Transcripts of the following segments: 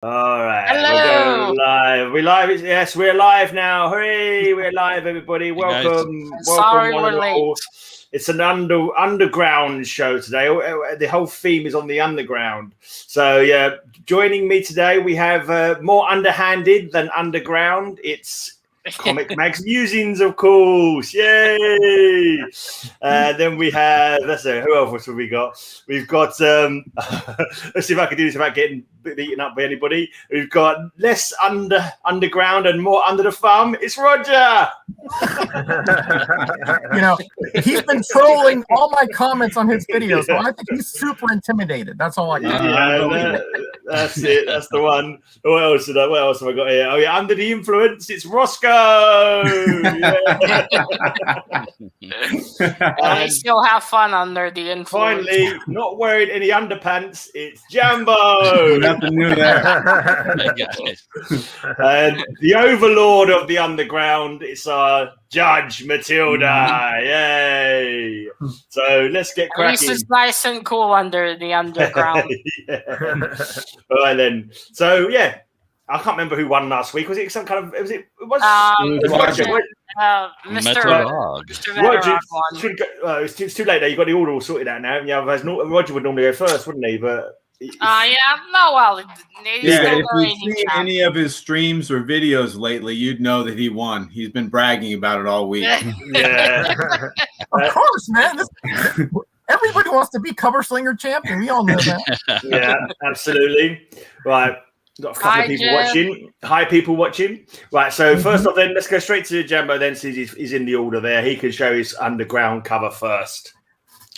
All right. Hello. We're live. We're live. Yes, we're live now. Hooray! We're live, everybody. Welcome. Sorry welcome, we're late. It's an underground show today. The whole theme is on the underground. So yeah, joining me today we have more underhanded than underground. It's Comic Mag Musings, of course. Yay! Then we have, let's see, who else have we got? We've got, let's see if I can do this without getting beaten up by anybody. We've got less underground and more under the thumb. It's Roger! You know, he's been trolling all my comments on his videos, so I think he's super intimidated. That's all I got. Yeah, that's it. That's the one. What else have I got here? Oh yeah, under the influence, it's Rosko. We still have fun under the influence. Finally, not wearing any underpants, it's Jambo. Nothing new there. And the overlord of the underground, it's Judge Matilda. Yay! So let's get cracking. At least it's nice and cool under the underground. All right then. So yeah, I can't remember who won last week. Was it some kind of? Mr. Metarog. It's too late now. You got the order all sorted out now. Yeah, Roger would normally go first, wouldn't he? But if you've seen any of his streams or videos lately, you'd know that he won. He's been bragging about it all week. Yeah, of course, man. Everybody wants to be cover slinger champion. We all know that. Yeah, absolutely. Right. Got a couple of people watching. Hi, people watching. Right, so first off, then let's go straight to Jambo. Then, since he's in the order there, he can show his underground cover first.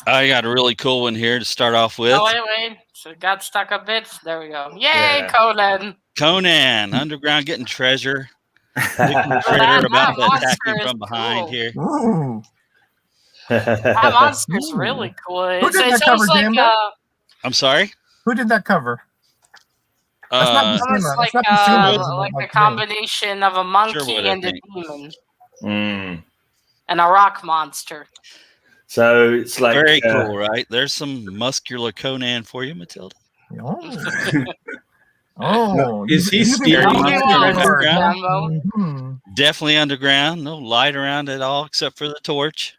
I got a really cool one here to start off with. Oh, wait. So it got stuck a bit. There we go. Yay, yeah. Conan, underground getting treasure. Treasure about to attack you from behind here. Ooh. That monster's really cool. Who did that cover, Jambo? I'm sorry? Who did that cover? It's like a combination of a monkey and a demon. And a rock monster. So it's like very cool, right? There's some muscular Conan for you, Matilda. Oh, is he steering underground? Definitely underground. No light around at all except for the torch.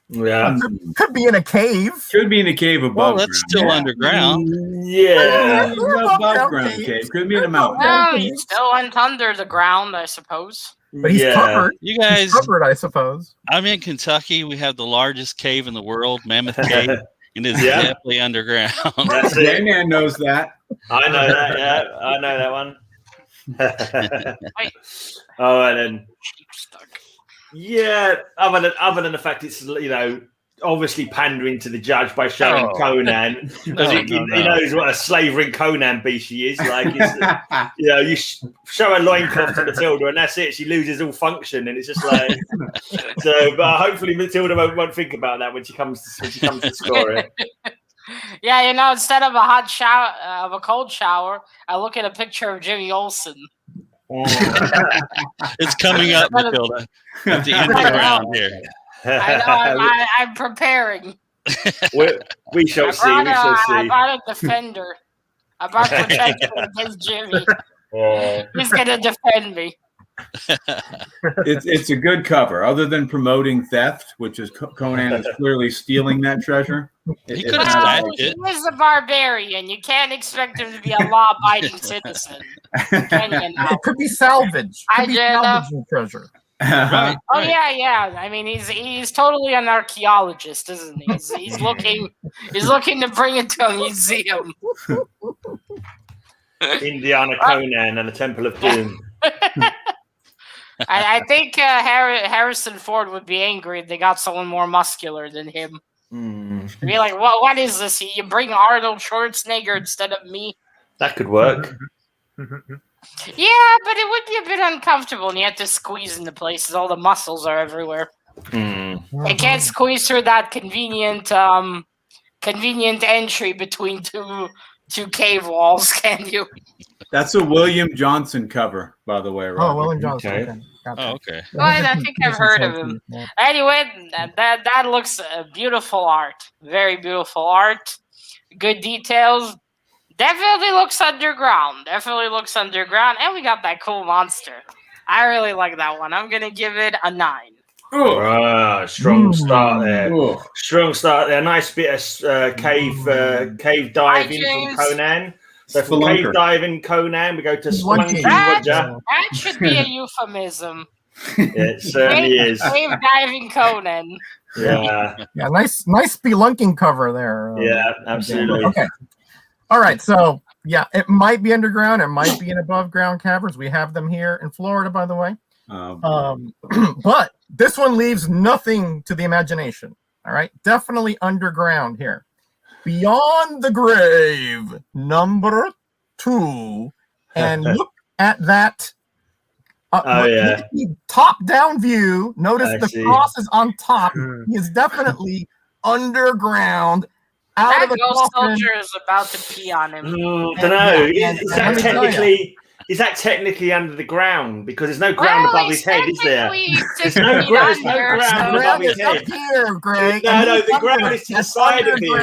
Yeah, could be in a cave. Could be in a cave above. Well, that's still underground. Yeah, above ground cave. Could be in a mountain. Well, he's still under the ground, I suppose. But he's covered. You guys, he's covered, I suppose. I'm in Kentucky. We have the largest cave in the world, Mammoth Cave, and it's definitely underground. That's it. TheGreyMan knows that. I know that. Yeah, I know that one. All right then. Yeah, other than the fact it's obviously pandering to the judge by showing Conan because he knows what a slavering Conan beast she is. Like, you show a loincloth to Matilda and that's it. She loses all function, and it's just like so. But hopefully Matilda won't think about that when she comes to score it. Yeah, instead of a hot shower, of a cold shower, I look at a picture of Jimmy Olsen. It's coming up, Matilda, at the end of the round here. I know. I'm preparing. We shall see. I brought a defender. I brought protection against Jimmy. He's gonna defend me. It's a good cover, other than promoting theft, which is Conan is clearly stealing that treasure. He could have stashed it. He is a barbarian. You can't expect him to be a law-abiding citizen. It could be salvaged. Salvaging treasure. Right. Oh yeah. I mean, he's totally an archaeologist, isn't he? He's looking to bring it to a museum. Indiana Conan and the Temple of Doom. I think Harrison Ford would be angry if they got someone more muscular than him. Be like, what is this? You bring Arnold Schwarzenegger instead of me? That could work. Yeah, but it would be a bit uncomfortable, and you have to squeeze into places. All the muscles are everywhere. You can't squeeze through that convenient entry between two cave walls, can you? That's a William Johnson cover, by the way. Robert. Oh, William Johnson. Okay. Okay. Well, I think I've heard of him. Anyway, that looks beautiful art. Very beautiful art. Good details. Definitely looks underground. And we got that cool monster. I really like that one. I'm going to give it a 9. Strong start there. Ooh. Strong start there. Nice bit of cave diving from Conan. So from cave diving Conan, we go to Spelunking Roger. That should be a euphemism. It certainly is. Cave diving Conan. Yeah. Nice spelunking cover there. Yeah, absolutely. Okay. All right. So it might be underground. It might be in above ground caverns. We have them here in Florida, by the way. But this one leaves nothing to the imagination. All right. Definitely underground here. Beyond the Grave, number 2. And look at that. Top-down view. Notice the cross is on top. He is definitely underground. That ghost soldier is about to pee on him. Don't know. Is that technically under the ground? Because there's no ground above his head, is there? There's no ground above his head. Here, Greg. No, the ground is to the side of him.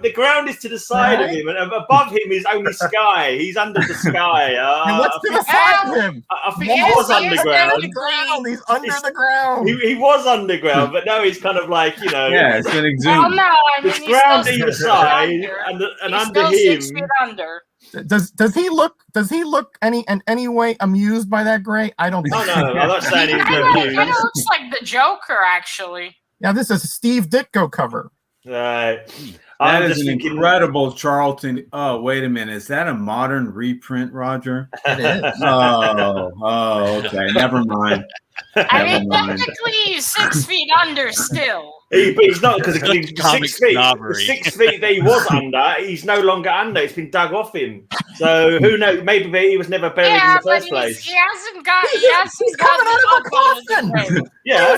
The ground is to the side of him, and above him is only sky. He's under the sky. And what's to the side of him? I think he was underground. He's under the ground. He was underground, but now he's kind of like, Yeah, it's getting zoomed. There's ground either side, and under him. Does he look in any way amused by that, Gray? I don't think no, I'm not saying he's amused. It kind of looks like the Joker, actually. Yeah, this is a Steve Ditko cover. Right. That is an incredible Charlton. Oh, wait a minute. Is that a modern reprint, Roger? It is. Oh, okay. Never mind. Technically, he's 6 feet under still. But he's not, because the 6 feet that he was under, he's no longer under. It's been dug off him. So who knows? Maybe he was never buried in the first place. He hasn't got. He's coming out of a coffin. Yeah,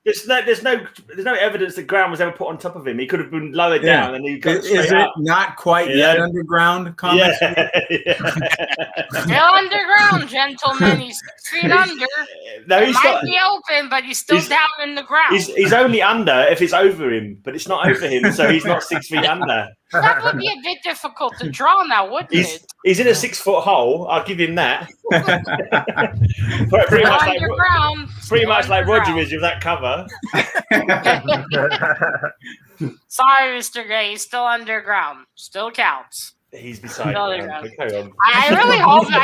there's no evidence that ground was ever put on top of him. He could have been lowered down, and he got straight up. It not quite yet underground? Comics? Still underground, gentlemen. He's 6 feet under. No, he might be open, but he's still down in the ground. He's only under if it's over him, but it's not over him, so he's not 6 feet under. That would be a bit difficult to draw now, wouldn't it? He's in a 6 foot hole. I'll give him that. pretty much like Roger is with that cover. Sorry, Mr. Gray. He's still underground. Still counts. He's beside him. I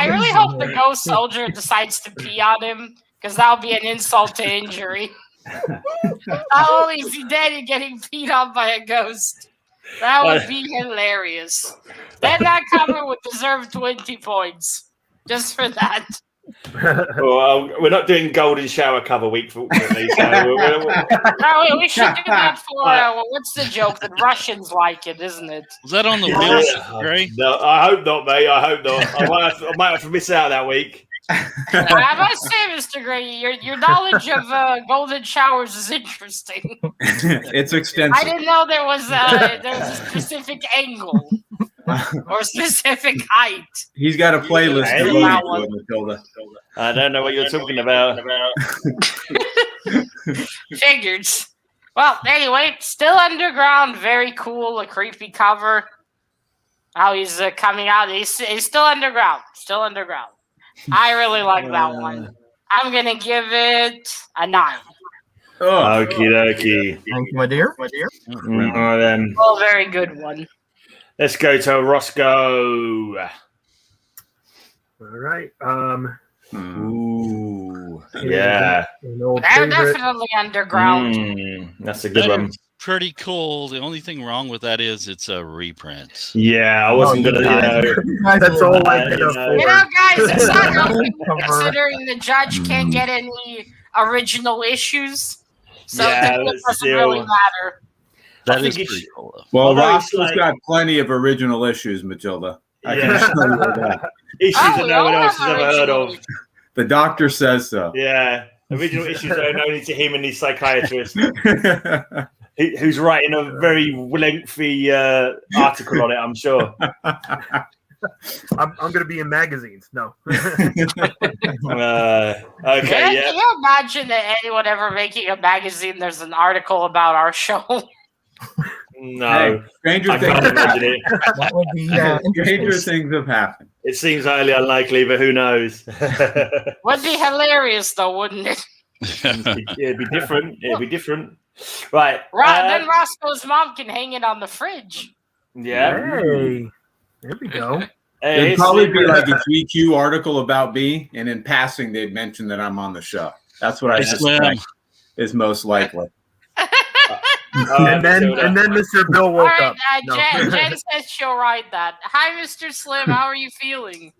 really hope the ghost soldier decides to pee on him, because that'll be an insult to injury. Not only is he dead and getting peed on by a ghost. That would be hilarious. Then that cover would deserve 20 points. Just for that. Well, we're not doing Golden Shower cover week, fortunately. So we should do that for, what's the joke? The Russians like it, isn't it? Was that on the wheel, Gray? No, I hope not, mate. I hope not. I might have to miss out that week. I must say, Mr. Gray, your knowledge of golden showers is interesting. It's extensive. I didn't know there was a specific angle or specific height. He's got a playlist. Matilda. I don't know what you're talking about. Figured. Well, anyway, still underground. Very cool. A creepy cover. How he's coming out. He's still underground. Still underground. I really like that one. I'm going to give it a 9. Okie dokie. Thank you, my dear. Then. Well, very good one. Let's go to Rosko. All right. Ooh. Yeah. They're definitely underground. That's a good one. Pretty cool. The only thing wrong with that is it's a reprint. Yeah, I wasn't gonna. That's all I can afford. Guys, it's not helping considering the judge can't get any original issues, so it doesn't really matter. That is pretty cool. Well, Rosko's got plenty of original issues, Matilda. I can assure you that. Issues that no one else has ever heard of. The doctor says so. Yeah, original issues that are known to him and his psychiatrist. Who's writing a very lengthy article on it, I'm sure. I'm going to be in magazines. No. Okay. Can you imagine that anyone ever making a magazine? There's an article about our show. No. Hey, stranger I things can't have imagine happened. it. That would be Stranger interesting. things have happened. It seems highly unlikely, but who knows? Would be hilarious, though, wouldn't it? It'd be different. It'd be different. Right. Then Rosko's mom can hang it on the fridge. Yeah. Hey, there we go. Hey, It'd probably be like a GQ article about me, and in passing, they'd mention that I'm on the show. That's what I suspect is most likely. And then Mr. Bill woke All right, up. No. Jen says she'll write that. Hi, Mr. Slim. How are you feeling?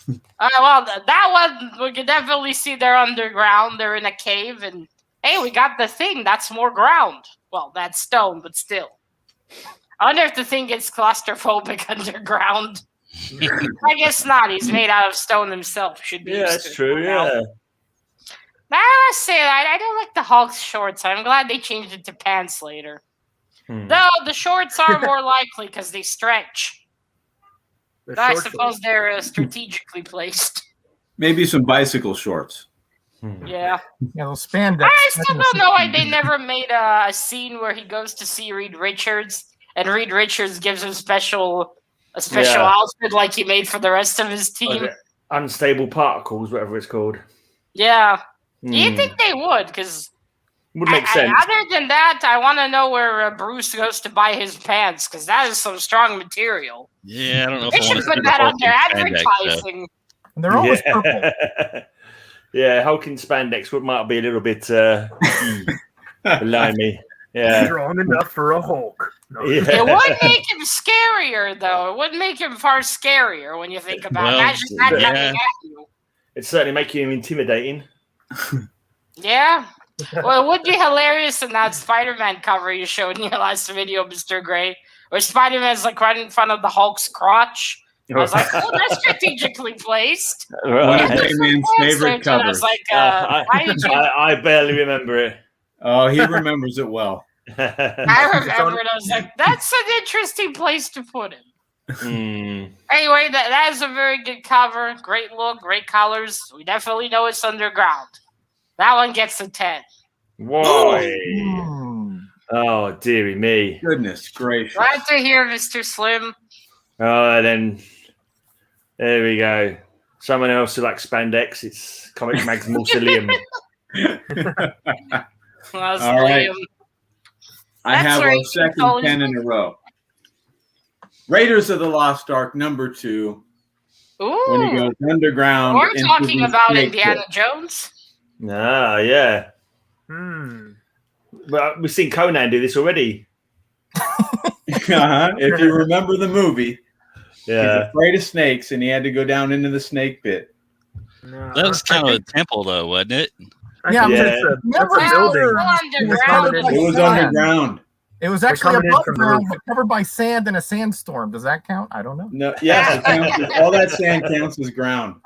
Well, that one we can definitely see they're underground. They're in a cave, and hey, we got the thing. That's more ground. Well, that's stone, but still. I wonder if the thing gets claustrophobic underground. I guess not. He's made out of stone himself. Should be. Yeah, that's true. Yeah. I must say that I don't like the Hulk's shorts. I'm glad they changed it to pants later. Though the shorts are more likely because they stretch. I suppose they're strategically placed. Maybe some bicycle shorts. Yeah. Those spandex. I still don't know why they never made a scene where he goes to see Reed Richards and Reed Richards gives him a special outfit like he made for the rest of his team. Like unstable particles, whatever it's called. Yeah. You think they would? Because would make sense. Other than that, I want to know where Bruce goes to buy his pants because that is some strong material. Yeah, I don't know. They should put that on their advertising. And they're always purple. Yeah, Hulk in spandex might be a little bit blimey. Yeah, strong enough for a Hulk. No. Yeah. It would make him scarier, though. It would make him far scarier when you think about it. Imagine that coming at you. It'd certainly make him intimidating. Yeah. Well, it would be hilarious in that Spider-Man cover you showed in your last video, Mr. Gray, where Spider-Man's like right in front of the Hulk's crotch. I was like, oh, that's strategically placed. One of Man's favorite covers. I was like, I barely remember it. Oh, he remembers it well. I remember it. I was like, that's an interesting place to put it. Anyway, that is a very good cover. Great look, great colors. We definitely know it's underground. That one gets a 10. Whoa. Oh, dearie me. Goodness gracious. Glad to hear, Mr. Slim. Oh, then there we go. Someone else who likes spandex. It's Comic Mag's Mausoleum. All right. I have our second 10 in a row. Raiders of the Lost Ark #2. Ooh. When he goes underground. We're talking about Indiana Jones. Ah, yeah. But we've seen Conan do this already. If you remember the movie, he's Yeah. afraid of snakes, and he had to go down into the snake pit. That was kind of a temple, though, wasn't it? Yeah, That's a building. It was underground. It was actually coming in above from ground, the but covered by sand in a sandstorm. Does that count? I don't know. No, yes, it counts. All that sand counts as ground.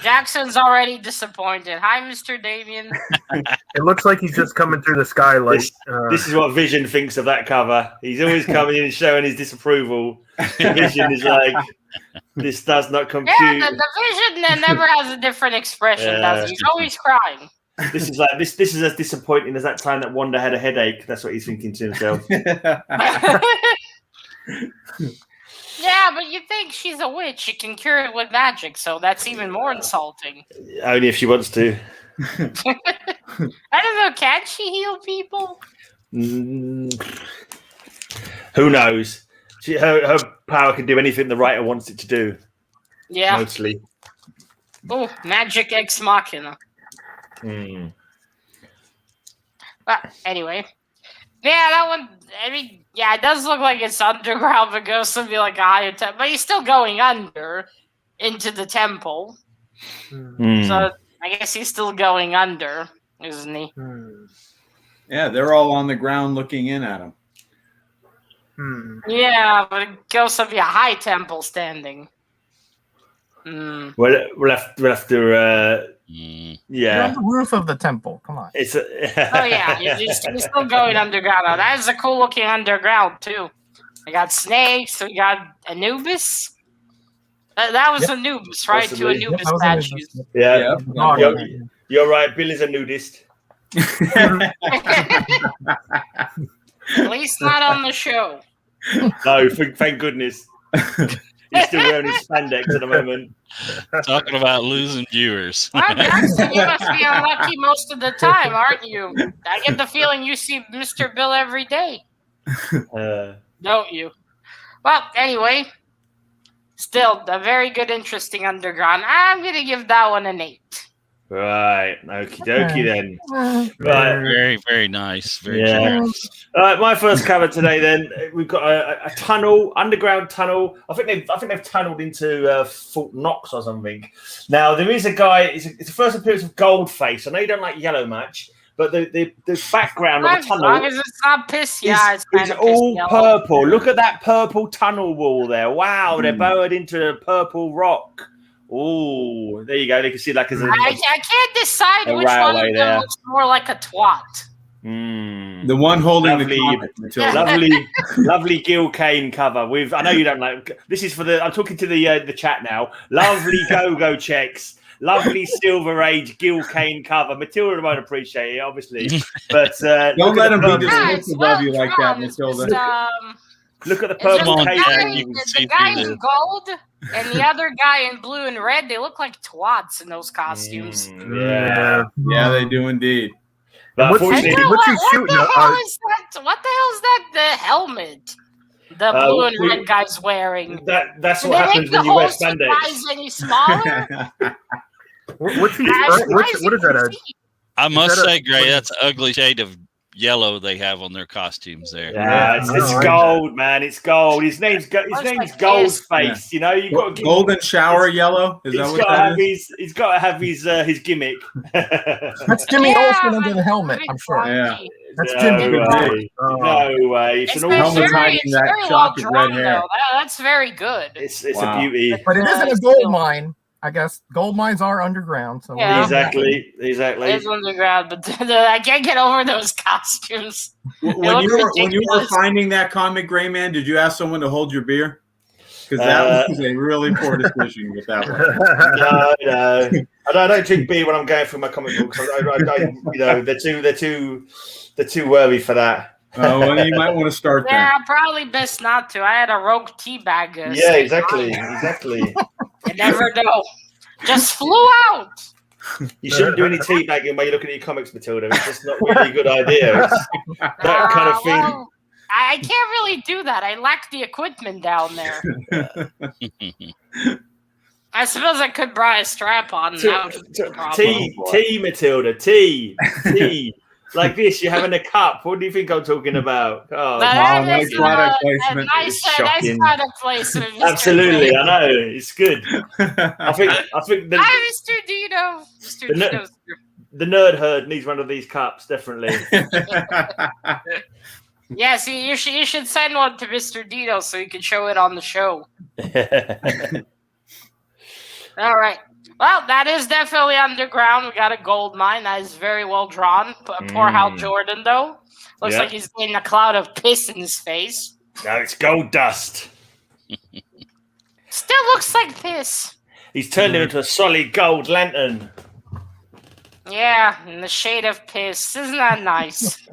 Jackson's already disappointed. Hi, Mr. Damien. It looks like he's just coming through the skylight. This is what Vision thinks of that cover. He's always coming in and showing his disapproval. Vision is like, this does not compute. Yeah, the Vision never has a different expression, does he? He's always crying. This is like this is as disappointing as that time that Wanda had a headache. That's what he's thinking to himself. Yeah, but you think she's a witch. She can cure it with magic, so that's even more insulting. Only if she wants to. I don't know. Can she heal people? Who knows? Her power can do anything the writer wants it to do. Yeah. Mostly. Oh, magic ex machina. But anyway. Yeah, that one, I mean, yeah, it does look like it's underground, but goes to be like a higher temple. But he's still going under into the temple. So I guess he's still going under, isn't he? Yeah, they're all on the ground looking in at him. Yeah, but it goes to be a high temple standing. We'll have to You're on the roof of the temple. Come on. It's oh yeah, he's still going underground. Now, that is a cool looking underground too. We got snakes. We got Anubis. That was Anubis, right? Possibly. Two Anubis That was statues. Yeah. Yeah. You're right. Bill is a nudist. At least not on the show. No, thank goodness. He's still wearing his spandex at the moment. Talking about losing viewers. Well, Jackson, you must be unlucky most of the time, aren't you? I get the feeling you see Mr. Bill every day. Don't you? Well, anyway, still a very good, interesting underground. I'm going to give that one an 8. Right, okie dokie then. Right. Very, very nice. Very generous. All right, my first cover today. Then we've got a tunnel, underground tunnel. I think they've tunneled into Fort Knox or something. Now there is a guy. It's the first appearance of Goldface. I know you don't like yellow much, but the background of the tunnel. As long as it's not piss, it's all purple. Look at that purple tunnel wall there. Wow, they're burrowed into a purple rock. Oh, there you go. You can see like I can't decide which one of them looks more like a twat. The one holding the lovely Gil Kane cover. I know you don't like. This is for the. I'm talking to the chat now. Lovely go-go checks. Lovely Silver Age Gil Kane cover. Matilda won't appreciate it, obviously, but don't let him be dismissive of you like that, Matilda. Look at the purple cape. The guy in gold and the other guy in blue and red, they look like twats in those costumes. Yeah, they do indeed. What's he shooting? What the hell is that? The helmet the blue and red guy's wearing. That's what happens when you wear spandex. Any smaller? What is that? I must say, Gray, that's an ugly shade of yellow they have on their costumes there. Yeah, it's gold, man. It's gold. His name's Goldface. You know, you got golden shower yellow. Is that what that is? He's got to have his gimmick. That's Jimmy Olsen under the helmet, I'm sure. Yeah, that's Jimmy. No way. It's helmet hiding that chocolate red hair. That's very good. It's a beauty. But it isn't a gold mine. I guess gold mines are underground. So yeah. Exactly. It's underground, but I can't get over those costumes. When you were finding that comic, GreyMan, did you ask someone to hold your beer? Because that was a really poor decision with that one. No. I don't drink beer when I'm going through my comic books. They're too worthy for that. Oh, well, you might want to start there. Yeah, probably best not to. I had a rogue tea bag. Yeah, exactly. You never know. Just flew out. You shouldn't do any teabagging while you're looking at your comics, Matilda. It's just not really a good idea. It's that kind of thing. Well, I can't really do that. I lack the equipment down there. I suppose I could buy a strap on. Tea, Matilda. Tea. Like this, you're having a cup. What do you think I'm talking about? Oh, nice product placement. Nice product placement. Absolutely, I know it's good. I think Mr. Dino. The nerd herd needs one of these cups, definitely. Yeah, see, you should send one to Mr. Dino so he can show it on the show. All right. Well, that is definitely underground. We got a gold mine. That is very well drawn. Poor Hal Jordan, though. Looks like he's getting a cloud of piss in his face. No, it's gold dust. Still looks like piss. He's turned him into a solid gold lantern. Yeah, in the shade of piss. Isn't that nice?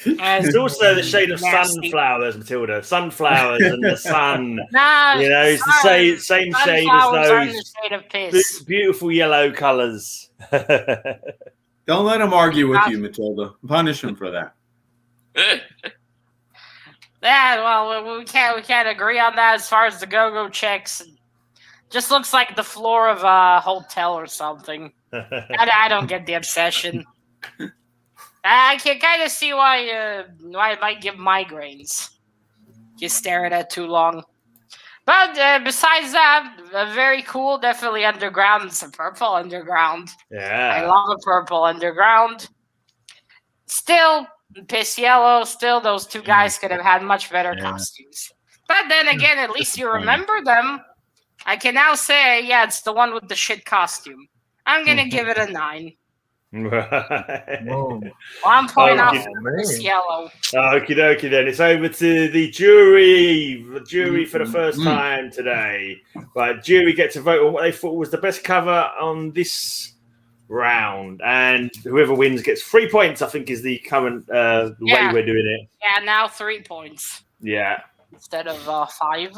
It's also the shade of sunflowers, Matilda. Sunflowers and the sun. It's the same shade as those shade of piss. Beautiful yellow colours. Don't let him argue with you, Matilda. Punish him for that. Yeah, well, we can't agree on that as far as the go-go checks. Just looks like the floor of a hotel or something. I don't get the obsession. I can kind of see why it might give migraines. You stare at it too long. But besides that, very cool. Definitely underground. It's a purple underground. Yeah. I love a purple underground. Still, piss yellow. Still, those two guys could have had much better costumes. But then again, at least you remember them. I can now say, yeah, it's the one with the shit costume. I'm going to give it a 9. Right. 1 point off this yellow. Okie dokie then. It's over to the jury. The jury for the first time today. Right, jury get to vote on what they thought was the best cover on this round, and whoever wins gets 3 points. I think is the current way we're doing it. Yeah, now 3 points. Yeah, instead of 5.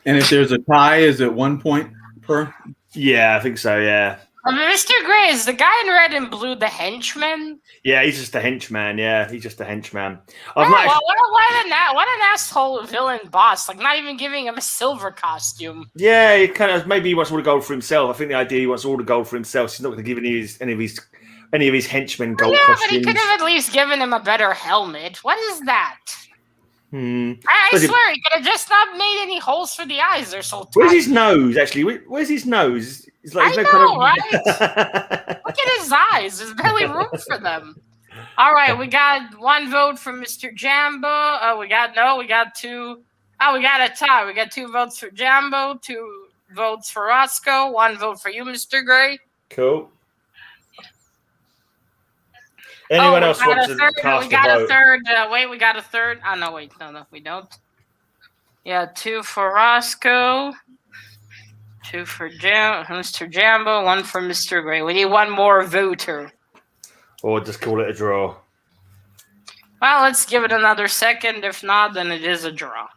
And if there's a tie, is it 1 point per? Yeah, I think so. Yeah. Mr. Grey, is the guy in red and blue the henchman? Yeah, he's just a henchman. Yeah, he's just a henchman. What an asshole villain boss! Like not even giving him a silver costume. Yeah, he kind of maybe he wants all the gold for himself. I think the idea he wants all the gold for himself. So he's not going to give any of his henchmen gold costumes. But he could have at least given him a better helmet. What is that? I swear he could have just not made any holes for the eyes. They're so tiny. Where's his nose? Actually, where's his nose? It's like, right? Look at his eyes. There's barely room for them. All right, we got 1 vote for Mr. Jambo. We got 2. Oh, we got a tie. We got 2 votes for Jambo, 2 votes for Rosko, 1 vote for you, Mr. Grey. Cool. Anyone else wants to cast We got a vote? a third. We got a third. Oh, no, wait. No, we don't. Yeah, 2 for Rosko, 2 for Mr. Jambo, 1 for Mr. Grey. We need 1 more voter. Or just call it a draw. Well, let's give it another second. If not, then it is a draw.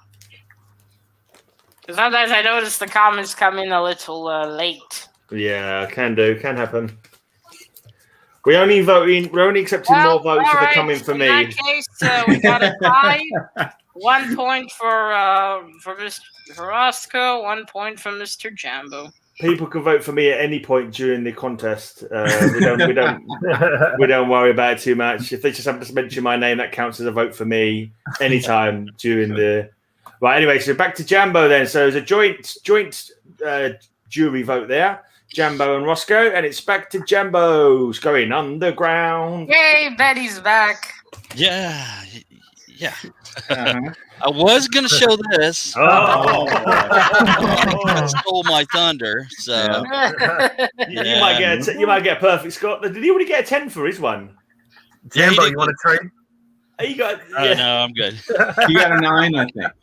Because sometimes I notice the comments come in a little late. Yeah, can happen. We're only accepting more votes if they're coming for me. In that case, we got a tie. 1 point for Mr. Rosko, 1 point for Mr. Jambo. People can vote for me at any point during the contest. We don't worry about it too much. If they just happen to mention my name, that counts as a vote for me anytime during the. Right. Anyway, so back to Jambo then. So there's a joint jury vote there. Jambo and Rosko, and it's back to Jambo's going underground. Yay, Betty's back. Yeah. I was gonna show this. Stole my thunder. So you might get a perfect score. Did he already get a 10 for his one? Jambo, you want to trade? You got. No, I'm good. You got a 9, I think.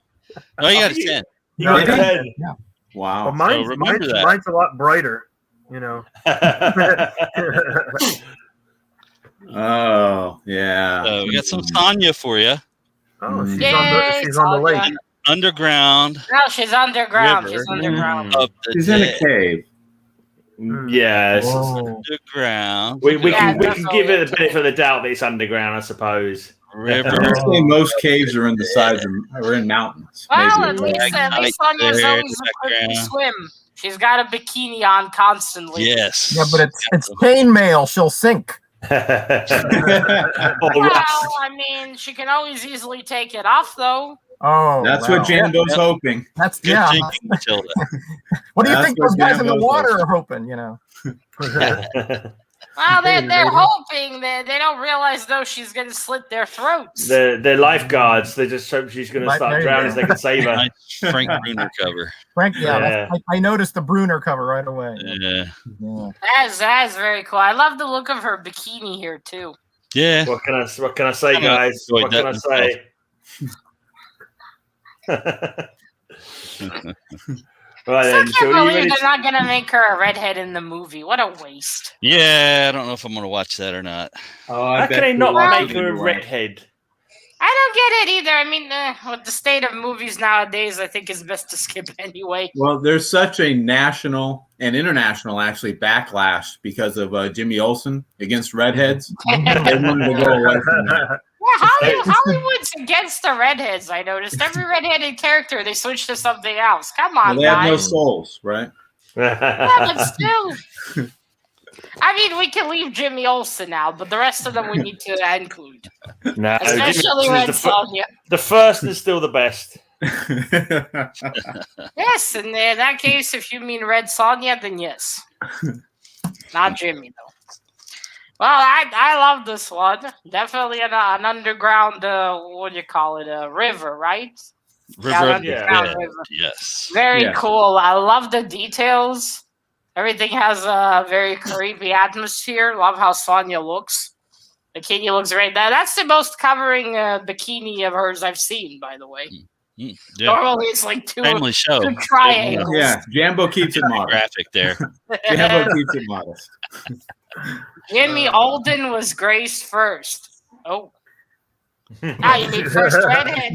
No, you got a 10. You got a 10. Yeah. Wow. Well, mine's a lot brighter. You know. Oh yeah. So we got some Sonya for you. Oh, she's on the lake. Underground. No, she's underground. River. She's underground. She's in a cave. Yes. Underground. We can give it the benefit of the doubt that it's underground, I suppose. River. I'd say most caves are in the sides or in mountains. Well, maybe. at least Sonya's always equipped to swim. She's got a bikini on constantly. Yes. Yeah, but it's chainmail. She'll sink. Well, I mean, she can always easily take it off, though. Oh, that's what Jambo's hoping. That's Good thinking, Matilda. What do you think those guys in the Jambo's water are hoping? You know. Well, they're hoping that they don't realize though she's gonna slit their throats. They're lifeguards. They just hope she's gonna start drowning so they can save her. Nice Frank Bruner cover. Frank, I noticed the Bruner cover right away. Yeah. That's very cool. I love the look of her bikini here too. Yeah. What can I say, guys? What can I say? Right then, I can't believe they're not gonna make her a redhead in the movie. What a waste. Yeah, I don't know if I'm gonna watch that or not. How can they not make her a redhead? I don't get it either. I mean, with the state of movies nowadays, I think it's best to skip anyway. Well, there's such a national and international, actually, backlash because of Jimmy Olsen against redheads. They wanted to go away from that. Yeah, Hollywood's against the redheads, I noticed. Every redheaded character, they switch to something else. Come on, they have no guys. souls, right? Yeah, but still. I mean, we can leave Jimmy Olsen now, but the rest of them we need to include. No, especially Red Sonja. The first is still the best. Yes, and in that case, if you mean Red Sonja, then yes. Not Jimmy, though. Well, I love this one. Definitely an underground, what do you call it, a river, right? River. River. Yes. Very cool. I love the details. Everything has a very creepy atmosphere. Love how Sonya looks. Bikini looks great. That's the most covering bikini of hers I've seen, by the way. Yeah. Normally it's like two show. triangles. Yeah, Jambo keeps it modest. Graphic there. Jambo keeps it modest. Jimmy Alden was Grace first. Oh. Ah, you mean first redhead?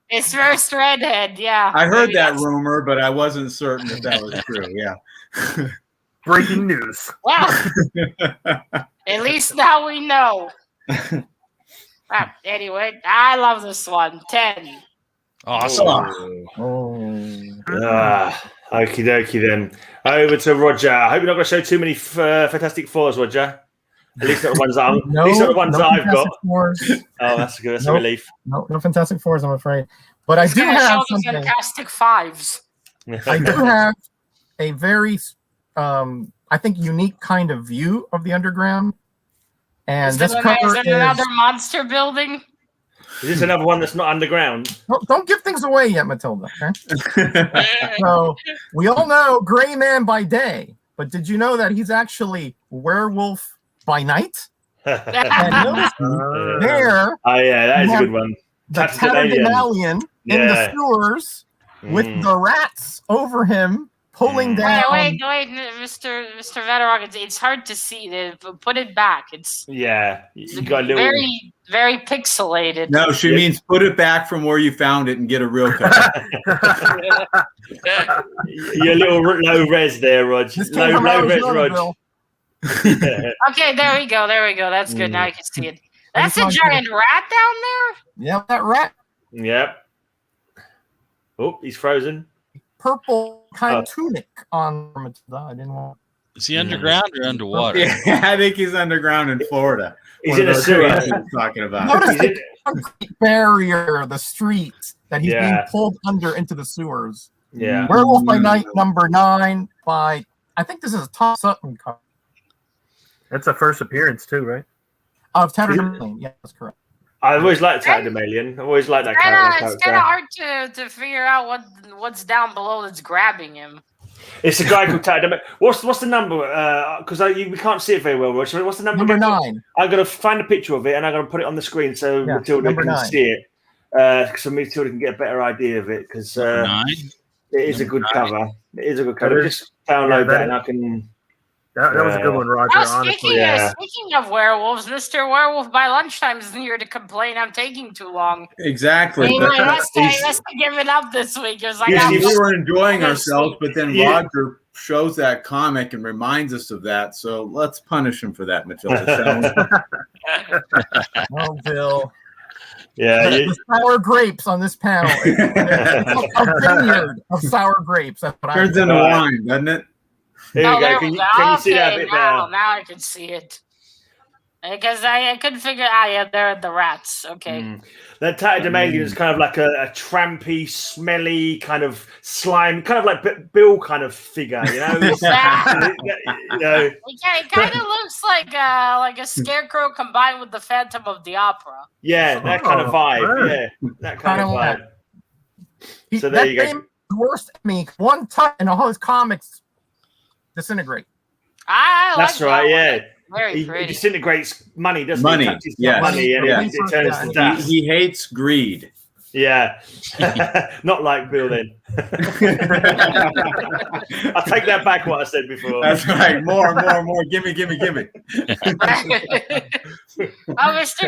It's first redhead, yeah. I heard that rumor, but I wasn't certain if that was true. Yeah. Breaking news. Well, at least now we know. Anyway, I love this one. 10. Awesome. Okie dokie then. Over to Roger. I hope you're not going to show too many Fantastic Fours, Roger. At least not the ones I've got. Fours. Oh, that's good. That's a relief. No Fantastic Fours, I'm afraid. But I do have something. Fantastic Fives. I do have a very, I think, unique kind of view of the underground. And this cover is another monster building. Is this another one that's not underground? Don't give things away yet, Matilda. Okay? So we all know TheGreyMan by day, but did you know that he's actually werewolf by night? And notice there. Oh yeah, that is a good one. The Tatterdemalion in the sewers with the rats over him pulling down. Wait, Mr. Metarog, it's hard to see. Put it back. It's you got a little very, very pixelated. No, she means put it back from where you found it and get a real cut. You're a little low res there, Rog. Low res, Rog. Okay, there we go. That's good. Now you can see it. That's a giant rat down there? Yep, that rat. Yep. Oh, he's frozen. Purple kind of tunic on Matilda. I didn't want. Is he underground or underwater? Yeah, I think he's underground in Florida. He's in a sewer. Talking about. Notice the concrete barrier, the streets that he's being pulled under into the sewers. Yeah. Werewolf by Night #9 by, I think this is a Tom Sutton cover. That's a first appearance too, right? Of Tatterdemalion. Yeah, that's correct. I always liked Tatterdemalion. I always liked that character. It's kind of hard to figure out what's down below that's grabbing him. It's a guy called Tatterdemalion. What's the number? Because we can't see it very well, Roger. What's the number? Number 9. I'm going to find a picture of it and I'm going to put it on the screen so Matilda can 9. see it. So Matilda can get a better idea of it because it is a good cover. It is a good cover. Just download that and I can... That was a good one, Roger. Honestly, speaking of werewolves, Mr. Werewolf by lunchtime is here to complain I'm taking too long. Exactly. He must have given up this week. It was like, we were enjoying ourselves, but then Roger shows that comic and reminds us of that. So let's punish him for that, Matilda. Oh, Bill. Yeah, the sour grapes on this panel. It's a vineyard of sour grapes. That's what turns into wine, doesn't it? There you go. Can you see that a bit now I can see it. Because I couldn't figure they're the rats. Okay. That Tatterdemalion is kind of like a trampy, smelly, kind of slime, kind of like Bill kind of figure, you know? It kind of looks like a scarecrow combined with the Phantom of the Opera. Yeah, that kind of vibe. Yeah, that kind of vibe. So there you go. Worst, one touch and all his comics disintegrate. That's right, yeah. Very pretty. He disintegrates money, doesn't he? Money, and it turns to dust. He hates greed. Yeah. Not like Bill then. I'll take that back what I said before. That's right. More. Gimme. Mr.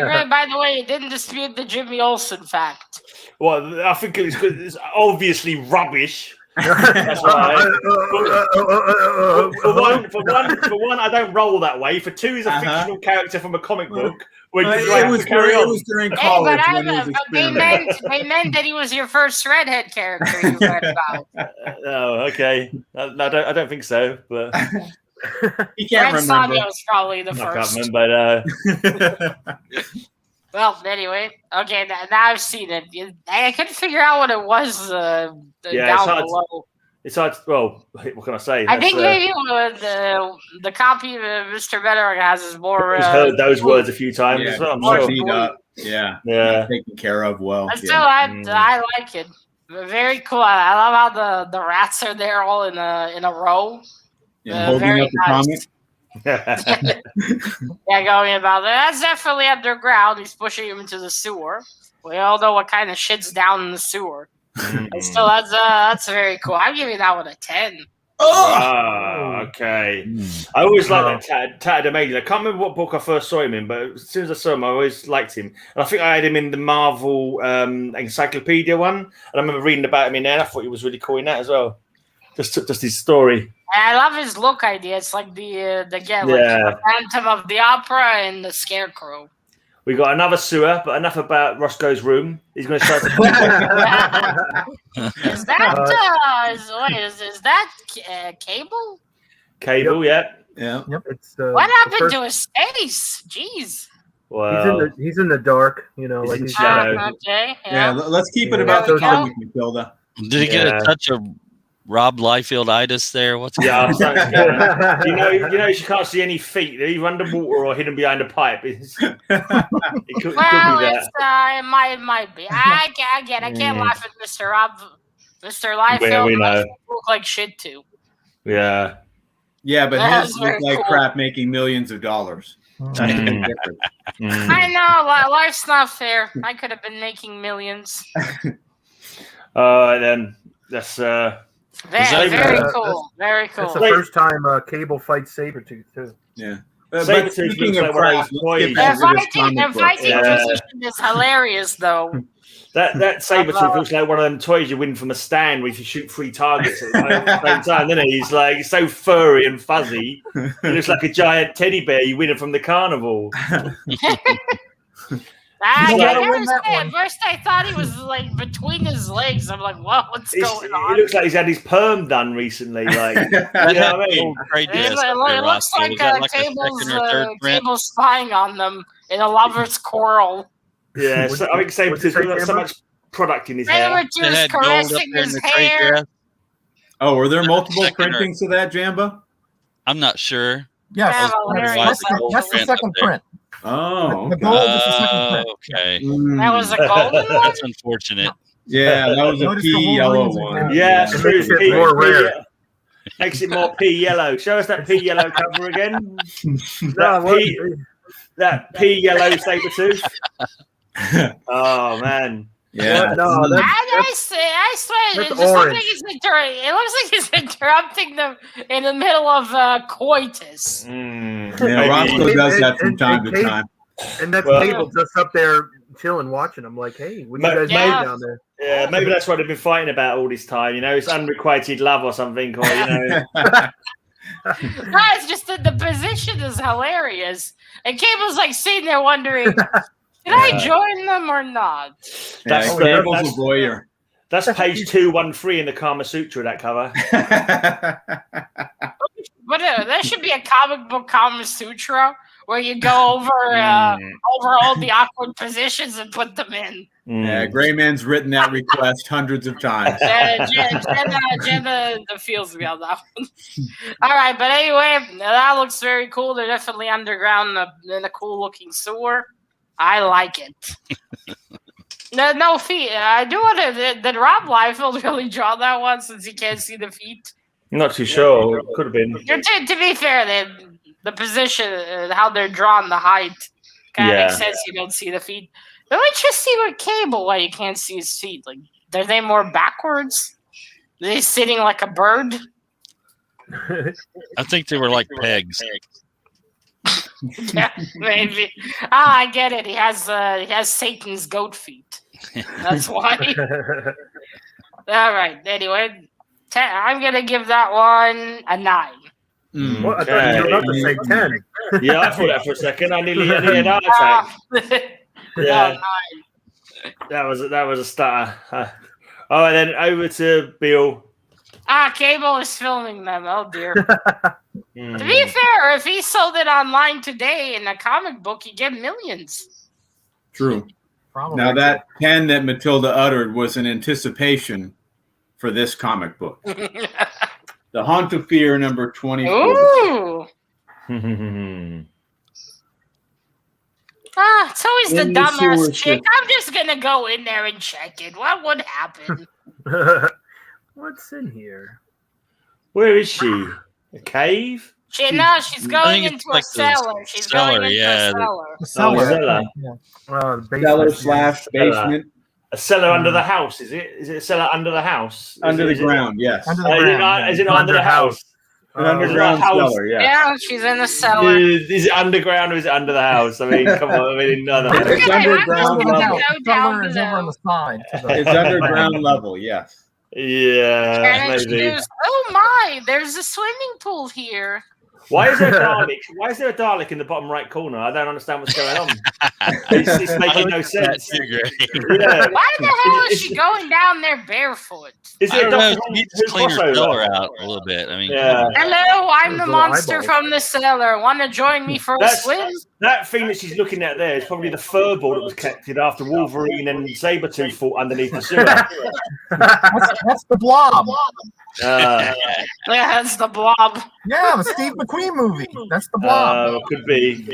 Gray, by the way, you didn't dispute the Jimmy Olsen fact. Well, I think it's obviously rubbish. That's right. For one, I don't roll that way. For two, he's a fictional character from a comic book. It was during college. They meant that he was your first redhead character you read about. Oh, okay. No, I don't think so. But he can't remember. Sonia was probably the first. I can't remember. Well, anyway, okay. Now I've seen it. I couldn't figure out what it was down below. It's hard. Well, what can I say? I think maybe the copy that Mr. Metarog has is more. He's heard those words a few times as well. Yeah. Taken care of well. Still, I like it. Very cool. I love how the rats are there all in a row. Yeah, holding up the comic. Going about that. That's definitely underground. He's pushing him into the sewer. We all know what kind of shit's down in the sewer. And so that's very cool. I'm giving that one a 10. Okay. I always liked that Tatterdemalion. I can't remember what book I first saw him in, but as soon as I saw him, I always liked him. And I think I had him in the Marvel Encyclopedia one, and I remember reading about him in there. I thought he was really cool in that as well. Just his story. I love his look idea. It's like the Phantom of the Opera and the Scarecrow. We got another sewer, but enough about Rosko's room. He's going to start. Is that Cable? Cable, Yep. Yeah. Yep. It's what happened to his face? Jeez. Well, he's in the dark, like he's shadow. Okay. Yeah. Let's keep it about the comic, Matilda. Did he get a touch of Rob Liefeld-itis there? What's you know, she can't see any feet. They're either underwater or hidden behind a pipe. It could be that. It might be. I can't laugh at Mr. Liefeld. Yeah, we know. Look like shit too. Yeah. Yeah, but his look like cool. crap making millions of dollars. That's the difference. I know. Life's not fair. I could have been making millions. Then that's very cool. Very cool. That's the first time Cable fights Sabretooth too. Yeah. But speaking of crap, the fighting position is hilarious, though. That Sabretooth looks like one of them toys you win from a stand where you shoot 3 targets at the same time, doesn't he? He's like so furry and fuzzy. He looks like a giant teddy bear you win it from the carnival. At first I thought he was like between his legs. I'm like, what's going on? He looks like he's had his perm done recently. Like, you know what I mean? It looks like Cable's spying on them in a lover's quarrel. Yeah, I think Sabretooth's got so much product in his hair. Sabretooth's caressing his hair. Oh, were there multiple printings of that, Jambo? I'm not sure. Yes, that's the second print. Oh, the gold is the second print. Okay. That was a golden one? That's unfortunate. Yeah, that was a pea yellow one. Yeah, it makes it more rare. Makes it more pea yellow. Show us that pea yellow cover again. That pea yellow Sabretooth. Oh man. Yeah. I swear, it looks like he's interrupting them in the middle of coitus. Yeah, Rosko does that from time to time. And that Cable just up there chilling, watching. I'm like, hey, what you guys made down there? Yeah, maybe that's what they've been fighting about all this time. It's unrequited love or something, or No, it's just that the position is hilarious, and Cable's like sitting there wondering. Did I join them or not? That's a voyeur. That's page 213 in the Kama Sutra, that cover. But there should be a comic book Kama Sutra where you go over all the awkward positions and put them in. Yeah, Greyman's written that request hundreds of times. Jenna feels me on that one. All right, but anyway, that looks very cool. They're definitely underground in a cool looking sewer. I like it. No feet. I do want to. Did Rob Liefeld really draw that one since he can't see the feet? I'm not too sure. It could have been. To be fair, the position, how they're drawn, the height, kind of makes sense. You don't see the feet. But let's just see what Cable, why you can't see his feet. Like, are they more backwards? Are they sitting like a bird? I think they were like pegs. Yeah, maybe. I get it. He has Satan's goat feet. That's why. All right. Anyway, I'm gonna give that one a 9. What? I thought you were about to say 10. Yeah, I thought that for a second. I nearly had an heart attack. Yeah, that was a stutter. All right, then over to Bill. Cable is filming them. Oh dear. To be fair, if he sold it online today in a comic book, he'd get millions. True. Probably. Now that pen that Matilda uttered was an anticipation for this comic book. The Haunt of Fear, number 24. Ooh. It's always the dumbass chick. I'm just gonna go in there and check it. What would happen? What's in here? Where is she? A cave? She's going into a like the cellar. She's cellar, going into yeah. a cellar. The cellar. cellar. Basement. Cellar/basement. A cellar under the house, is it? Is it a cellar under the house? Under the ground, yes. Under the ground. Is it not under the house? An underground house. cellar, yes. Yeah, she's in the cellar. Is it underground or is it under the house? I mean, come on. I mean, no. It's underground level. Cellar is over on the side. It's underground level, yes. Yeah, maybe. Oh my! There's a swimming pool here. Why is there a Dalek? Why is there a Dalek in the bottom right corner? I don't understand what's going on. It's making no sense. Yeah. Why the hell is she going down there barefoot? Is I it don't know. Dr. You just clean your cellar out a little bit. I mean, Hello, I'm the monster from the cellar. Want to join me for a swim? That thing that she's looking at there is probably the furball that was collected after Wolverine and Sabretooth fought underneath the sewer. That's the Blob. Yeah, that's the Blob. Yeah, the Steve McQueen movie. That's the Blob. Could be.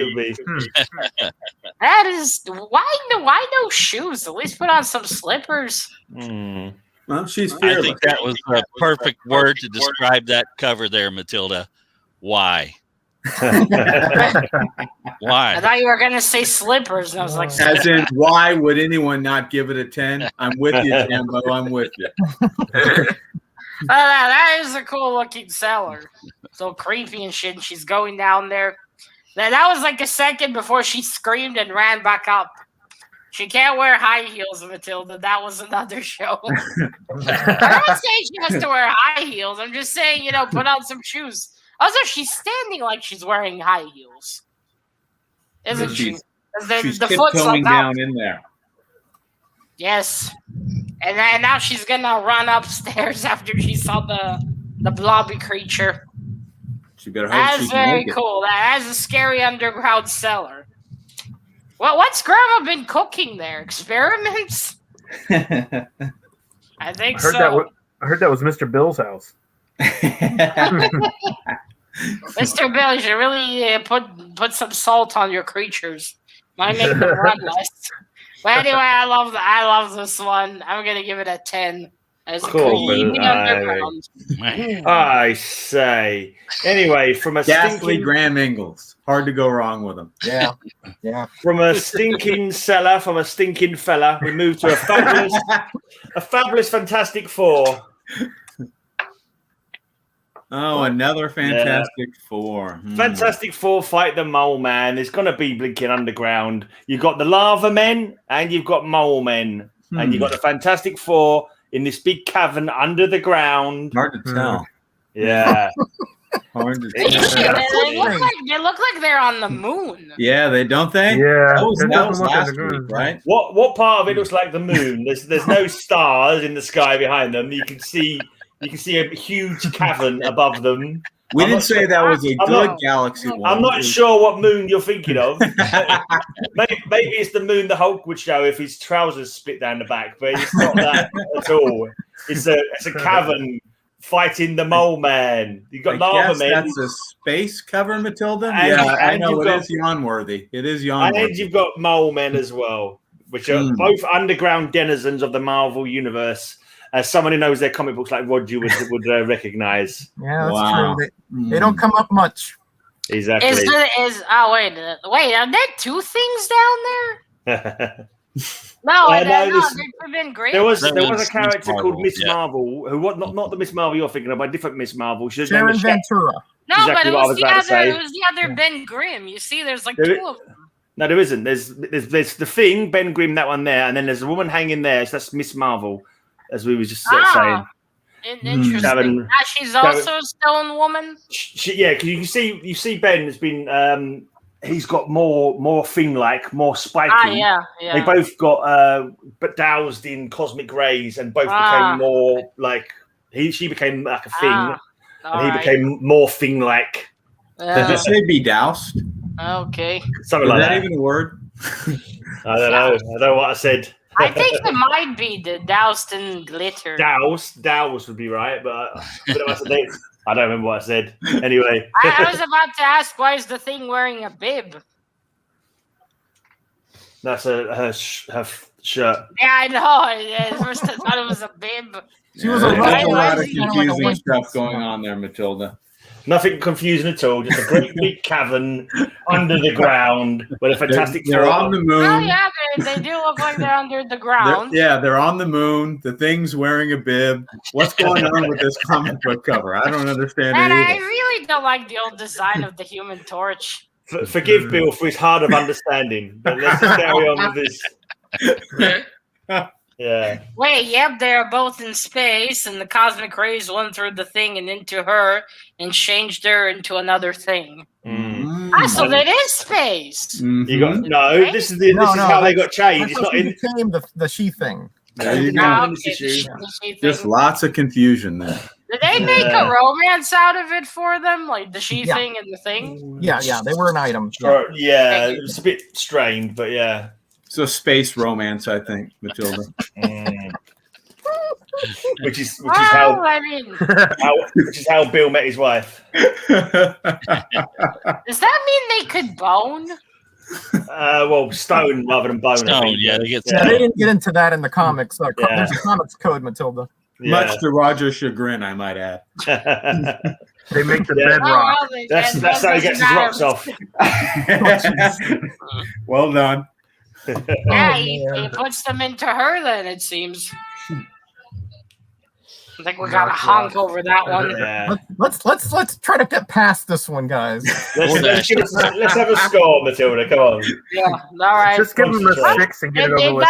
That is why no shoes? At least put on some slippers. Well, she's I fearless. think that was the perfect word to describe that cover there, Matilda. Why? Why? I thought you were gonna say slippers, and I was like, As in, why would anyone not give it a 10? I'm with you, Jambo. I'm with you. that is a cool looking cellar. So creepy and shit. And she's going down there. That was like a second before she screamed and ran back up. She can't wear high heels, Matilda. That was another show. I'm not saying she has to wear high heels. I'm just saying, put on some shoes. Also, she's standing like she's wearing high heels. Isn't she? She's The foot's tiptoeing like down in there. Yes. And then now she's gonna run upstairs after she saw the blobby creature. She better hope That's she can very make it. cool. That's a scary underground cellar. Well, what's Grandma been cooking there? Experiments? I think so. I heard that was Mr. Bill's house. Mr. Bill, you should really put some salt on your creatures. Might make them run less. But anyway, I love this one. I'm gonna give it a 10. As Cool, creepy underground. I say. Anyway, from a Ghastly stinking Graham Ingalls. Hard to go wrong with them. Yeah. from a stinking cellar, from a stinking fella, we move to a fabulous Fantastic Four. Oh, another Fantastic Four. Fantastic Four fight the Mole Man. There's gonna be blinking underground. You've got the Lava Men and you've got Mole Men. And you've got the Fantastic Four in this big cavern under the ground. Hard to tell. Yeah. Hard to They tell. look like they're on the moon. Yeah, don't they? Yeah. That was last looking week, right? What part of it looks like the moon? There's no stars in the sky behind them. You can see a huge cavern above them. We didn't say that was a good galaxy one. I'm not sure what moon you're thinking of. Maybe it's the moon the Hulk would show if his trousers split down the back, but it's not that at all. It's a cavern fighting the Mole Man. You've got Lava Men. That's a space cover, Matilda? And- I and know. you've It got- is yawn-worthy. It is And yawn-worthy. you've got Mole Men as well, which are both underground denizens of the Marvel universe. As someone who knows their comic books like Roger would recognize. Yeah, that's Wow. true. They don't come up much. Exactly. Wait, are there two things down there? No, I know no, this- they've been great. There was That a was character Miss Marvel, called Miss yeah. Marvel, who not the Miss Marvel you're thinking of, but a different Miss Marvel. She was Sharon named Ventura. No, exactly but it what I was was about to say. it was the other Ben Grimm. You see, there's like There- two of them. No, there isn't. There's the Thing, Ben Grimm, that one there, and then there's a woman hanging there. So that's Miss Marvel, as we were just saying. Interesting. Sharon- She's also a stone woman. Yeah, because you see Ben has been he's got more thing-like, more spiky. Yeah. They both got but doused in cosmic rays, and both became more like she became like a thing, and he became more thing-like. Did you say be doused? Okay. Something Is like that that. even a word? I don't know. I don't know what I said. I think it might be the doused in glitter. Douse would be right, but I don't remember what I said. Anyway, I was about to ask, why is the Thing wearing a bib? that's her shirt. Yeah, I know. At first I thought it was a bib. She was There's a a lot of kind of like a confusing one-piece stuff going on there, Matilda. Nothing confusing at all. Just a great big cavern under the ground with a fantastic. They're on the moon. Oh yeah, they do look like they're under the ground. They're on the moon. The thing's wearing a bib. What's going on with this comic book cover? I don't understand And it I either. really don't like the old design of the Human Torch. Forgive Bill for his hard of understanding, but let's just carry on with this. Yeah. Wait, yep, they're both in space, and the cosmic rays went through the thing and into her and changed her into another thing. So that is space. You got no. This is how they got changed. It's not in became the she thing. There you go. Just lots of confusion there. Did they make a romance out of it for them, like the she thing and the thing? Yeah, they were an item. Yeah, it was a bit strained, but yeah. It's a space romance, I think, Matilda. Which is how Bill met his wife. Does that mean they could bone? Well, stone rather than bone. Stone, yeah, they didn't get into that in the comics. There's a comics code, Matilda. Yeah. Much to Roger's chagrin, I might add. They make the bedrock. That's how he gets his rocks off. Well done. Yeah, he puts them into her. Then it seems. I think we got a honk over that one. Yeah. Let's try to get past this one, guys. Let's have a score, Matilda. Come on. Yeah, all right. Just give them a 6 and get it over with.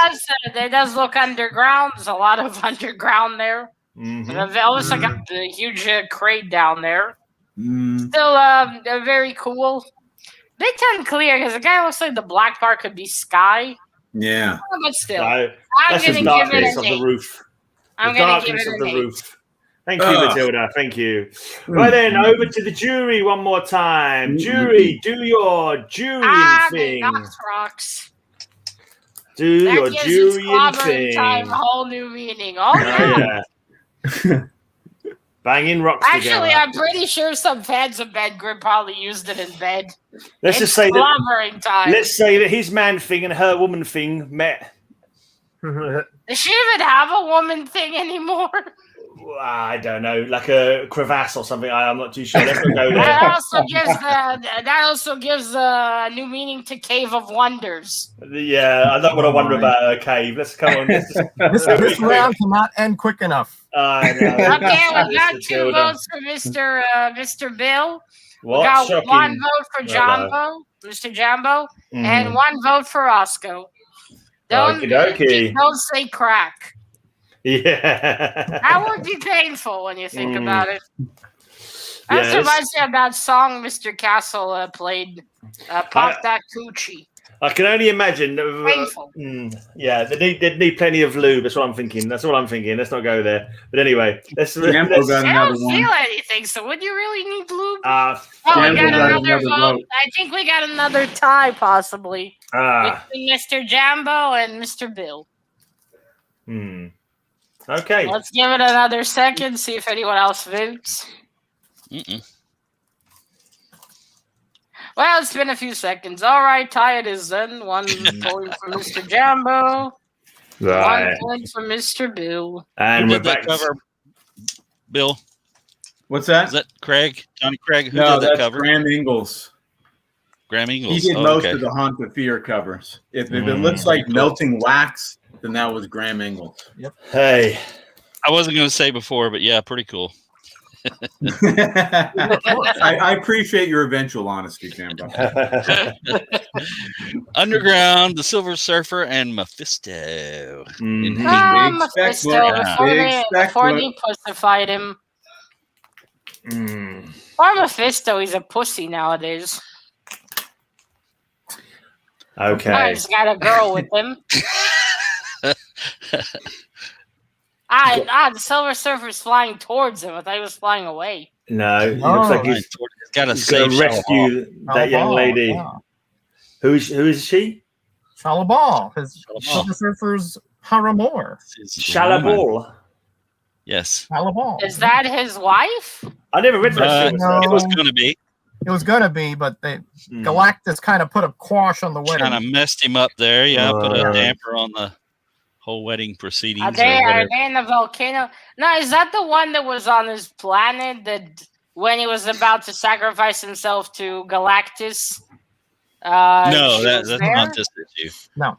It does look underground. There's a lot of underground there. Mm-hmm. And almost like a huge crate down there. Still very cool. Bit unclear because the guy looks like the black part could be sky. Yeah. But still. No, I'm going to give it of an 8. the roof. I'm going to give it an 8. Roof. Thank you, Matilda. Thank you. Right then, over to the jury one more time. Jury, do your jurying thing. Rocks. Do your jurying thing. Time, whole new meaning. Oh, yeah. Banging rocks Actually, together. I'm pretty sure some fans of Bed Grip probably used it in bed. Let's just say time. Let's say that his man thing and her woman thing met. Does she even have a woman thing anymore? I don't know, like a crevasse or something. I'm not too sure. Let's not go there. That also gives a new meaning to Cave of Wonders. Yeah, I don't want to wonder about a cave. Let's come on. This round cannot end quick enough. I know. Okay, we got 2 votes for Mr. Bill. What? We got Shocking. 1 vote for Mr. Jambo, and 1 vote for Rosko. Don't say crack. Yeah. That would be painful when you think about it. That reminds me of that song Mr. Castle played, Pop That Coochie. I can only imagine. Painful. They'd need plenty of lube. That's what I'm thinking. Let's not go there. But anyway, I don't feel anything, so would you really need lube? We got another vote. I think we got another tie, possibly, between Mr. Jambo and Mr. Bill. Okay. Let's give it another second, see if anyone else votes. Well, it's been a few seconds. All right, tie it is then. 1 point for Mr. Jambo. 1 point for Mr. Bill. And we're back. Cover, Bill. What's that? Is that Craig? Johnny Craig? Who No, did that cover? Graham Ingalls. Graham Ingalls. He did most of the Haunt of Fear covers. If it looks like melting wax, then that was Graham Ingalls. Yep. Hey. I wasn't going to say before, but yeah, pretty cool. I appreciate your eventual honesty, Jambo. Underground, the Silver Surfer, and Mephisto. Mephisto, before they pussified him. Or Mephisto, he's a pussy nowadays. Okay. He's got a girl with him. The Silver Surfer's flying towards him. I thought he was flying away. No, he looks like he's got to rescue that young lady. Yeah. Who is she? Shalabal, his Silver Surfer's paramour. Shalabal. Yes. Shalabal. Is that his wife? I never read that. It was going to be. It was going to be, but Galactus kind of put a quash on the wedding. Kind of messed him up there. Yeah, put a damper on the whole wedding proceedings. Are they in the volcano? No, is that the one that was on his planet that when he was about to sacrifice himself to Galactus. No, that's not this issue. No.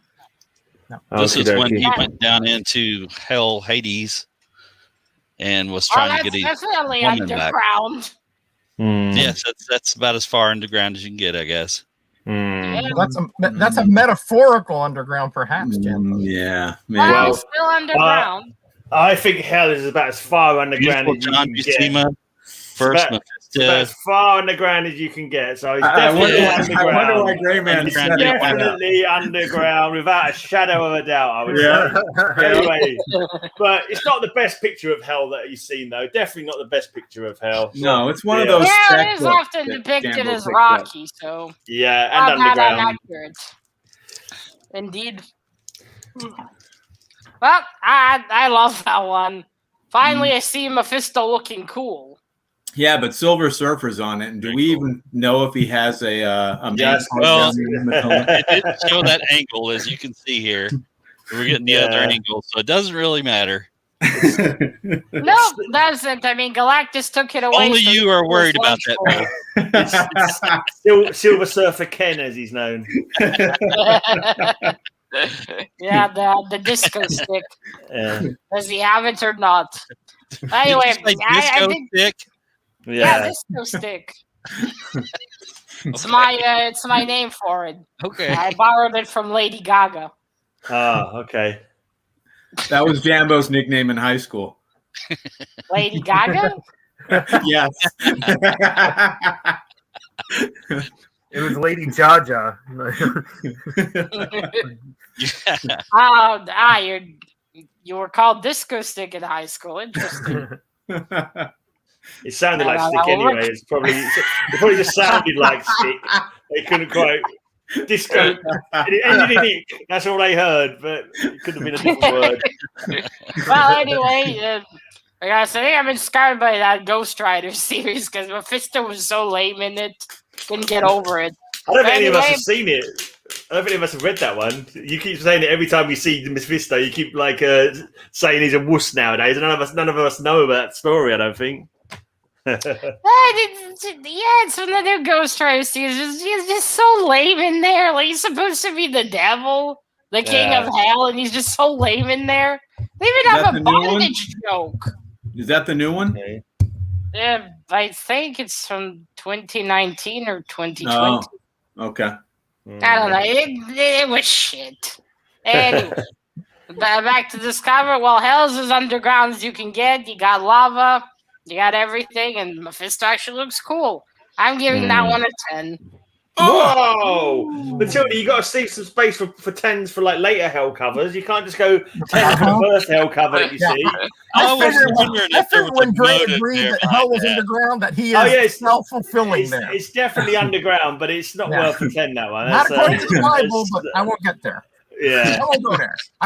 This is when he went down into hell, Hades, and was trying to get his definitely woman underground. back. Yes, that's about as far underground as you can get, I guess. Yeah. That's a metaphorical underground, perhaps, Jim. Yeah, Well, it's still underground. I think hell is about as far underground as you John can get. Buscema, first About as far underground as you can get. So it's definitely underground. I wonder why GreyMan said it. Definitely underground, without a shadow of a doubt, I would say. Anyway, but it's not the best picture of hell that you've seen, though. Definitely not the best picture of hell. No, it's one of those. Yeah, it is often depicted as rocky, so yeah, and underground. Accurate. Indeed. Well, I love that one. Finally, I see Mephisto looking cool. Yeah, but Silver Surfer's on it, and do we even know if he has a Yes, well, it didn't show that angle, as you can see here. We're getting the other angle, so it doesn't really matter. No, it doesn't. I mean, Galactus took it away. Only you are worried about that. It's Silver Surfer Ken, as he's known. Yeah, the disco stick. Does he have it or not? Anyway, I think stick. Yeah, disco stick. It's my name for it. Okay. I borrowed it from Lady Gaga. Oh, okay. That was Jambo's nickname in high school. Lady Gaga? Yes. It was Lady Jaja. You were called disco stick in high school. Interesting. It sounded like stick anyway. It probably just sounded like stick. They couldn't quite disco. It ended in ick. That's all they heard, but it could have been a different word. Well, anyway, I gotta say I'm inspired by that Ghost Rider series because Mephisto was so lame in it. Couldn't get over it. I don't think any of us have seen it. I don't think any of us have read that one. You keep saying it every time we see Mephisto. You keep saying he's a wuss nowadays. None of us know about that story. I don't think. It's from the new Ghost Rider series. He's just so lame in there. Like he's supposed to be the devil, the king of hell, and he's just so lame in there. They even have a bondage joke. Is that the new one? Okay. Yeah, I think it's from 2019 or 2020. Oh, okay. I don't know. It was shit. Anyway, back to Discover. Well, hell's as underground as you can get. You got lava. You got everything, and Mephisto actually looks cool. I'm giving that one a 10. Whoa! Matilda, you got to save some space for 10s for like later hell covers. You can't just go 10 for the first hell cover that you see. I was wondering if there was when a Gray motive agreed there that hell behind was that. underground, that he is self-fulfilling there. It's definitely underground, but it's not worth a 10, that one. Not according to the Bible, but I won't get there. Yeah. I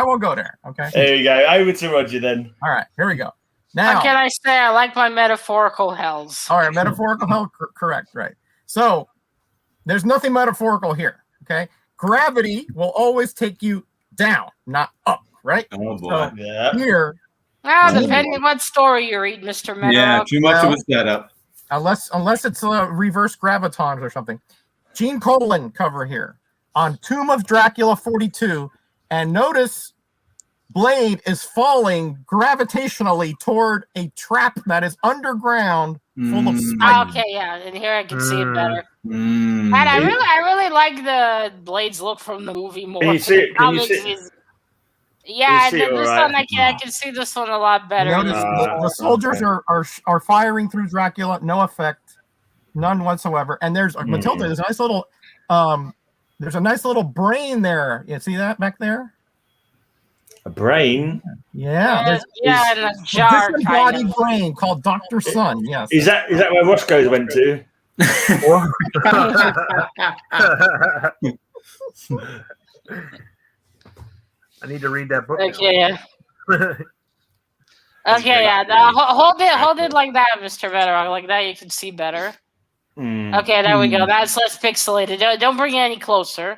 won't go there. Okay. There you go. Over to Roger then. All right. Here we go. Now, what can I say? I like my metaphorical hells. All right, metaphorical hell, correct, right. So, there's nothing metaphorical here, okay? Gravity will always take you down, not up, right? Oh, boy. So, Yeah. here... depending what story you read, Mr. Metarog. Yeah, too much of a setup. Unless it's reverse gravitons or something. Gene Colan cover here on Tomb of Dracula 42, and notice... Blade is falling gravitationally toward a trap that is underground, full of spikes. Okay, yeah, and here I can see it better. And I really like the Blade's look from the movie more. Can you see it? Yeah, this one I can see this one a lot better. Notice the soldiers are firing through Dracula, no effect, none whatsoever. And there's Matilda. There's a nice little brain there. You see that back there? A brain? Yeah. In a jar. Disembodied brain called Dr. Sun. Yes. Is that where Rosko went to? I need to read that book. Okay. Okay, yeah. Hold it like that, Mr. Metarog. Like that, you can see better. Okay, there we go. That's less pixelated. Don't bring it any closer.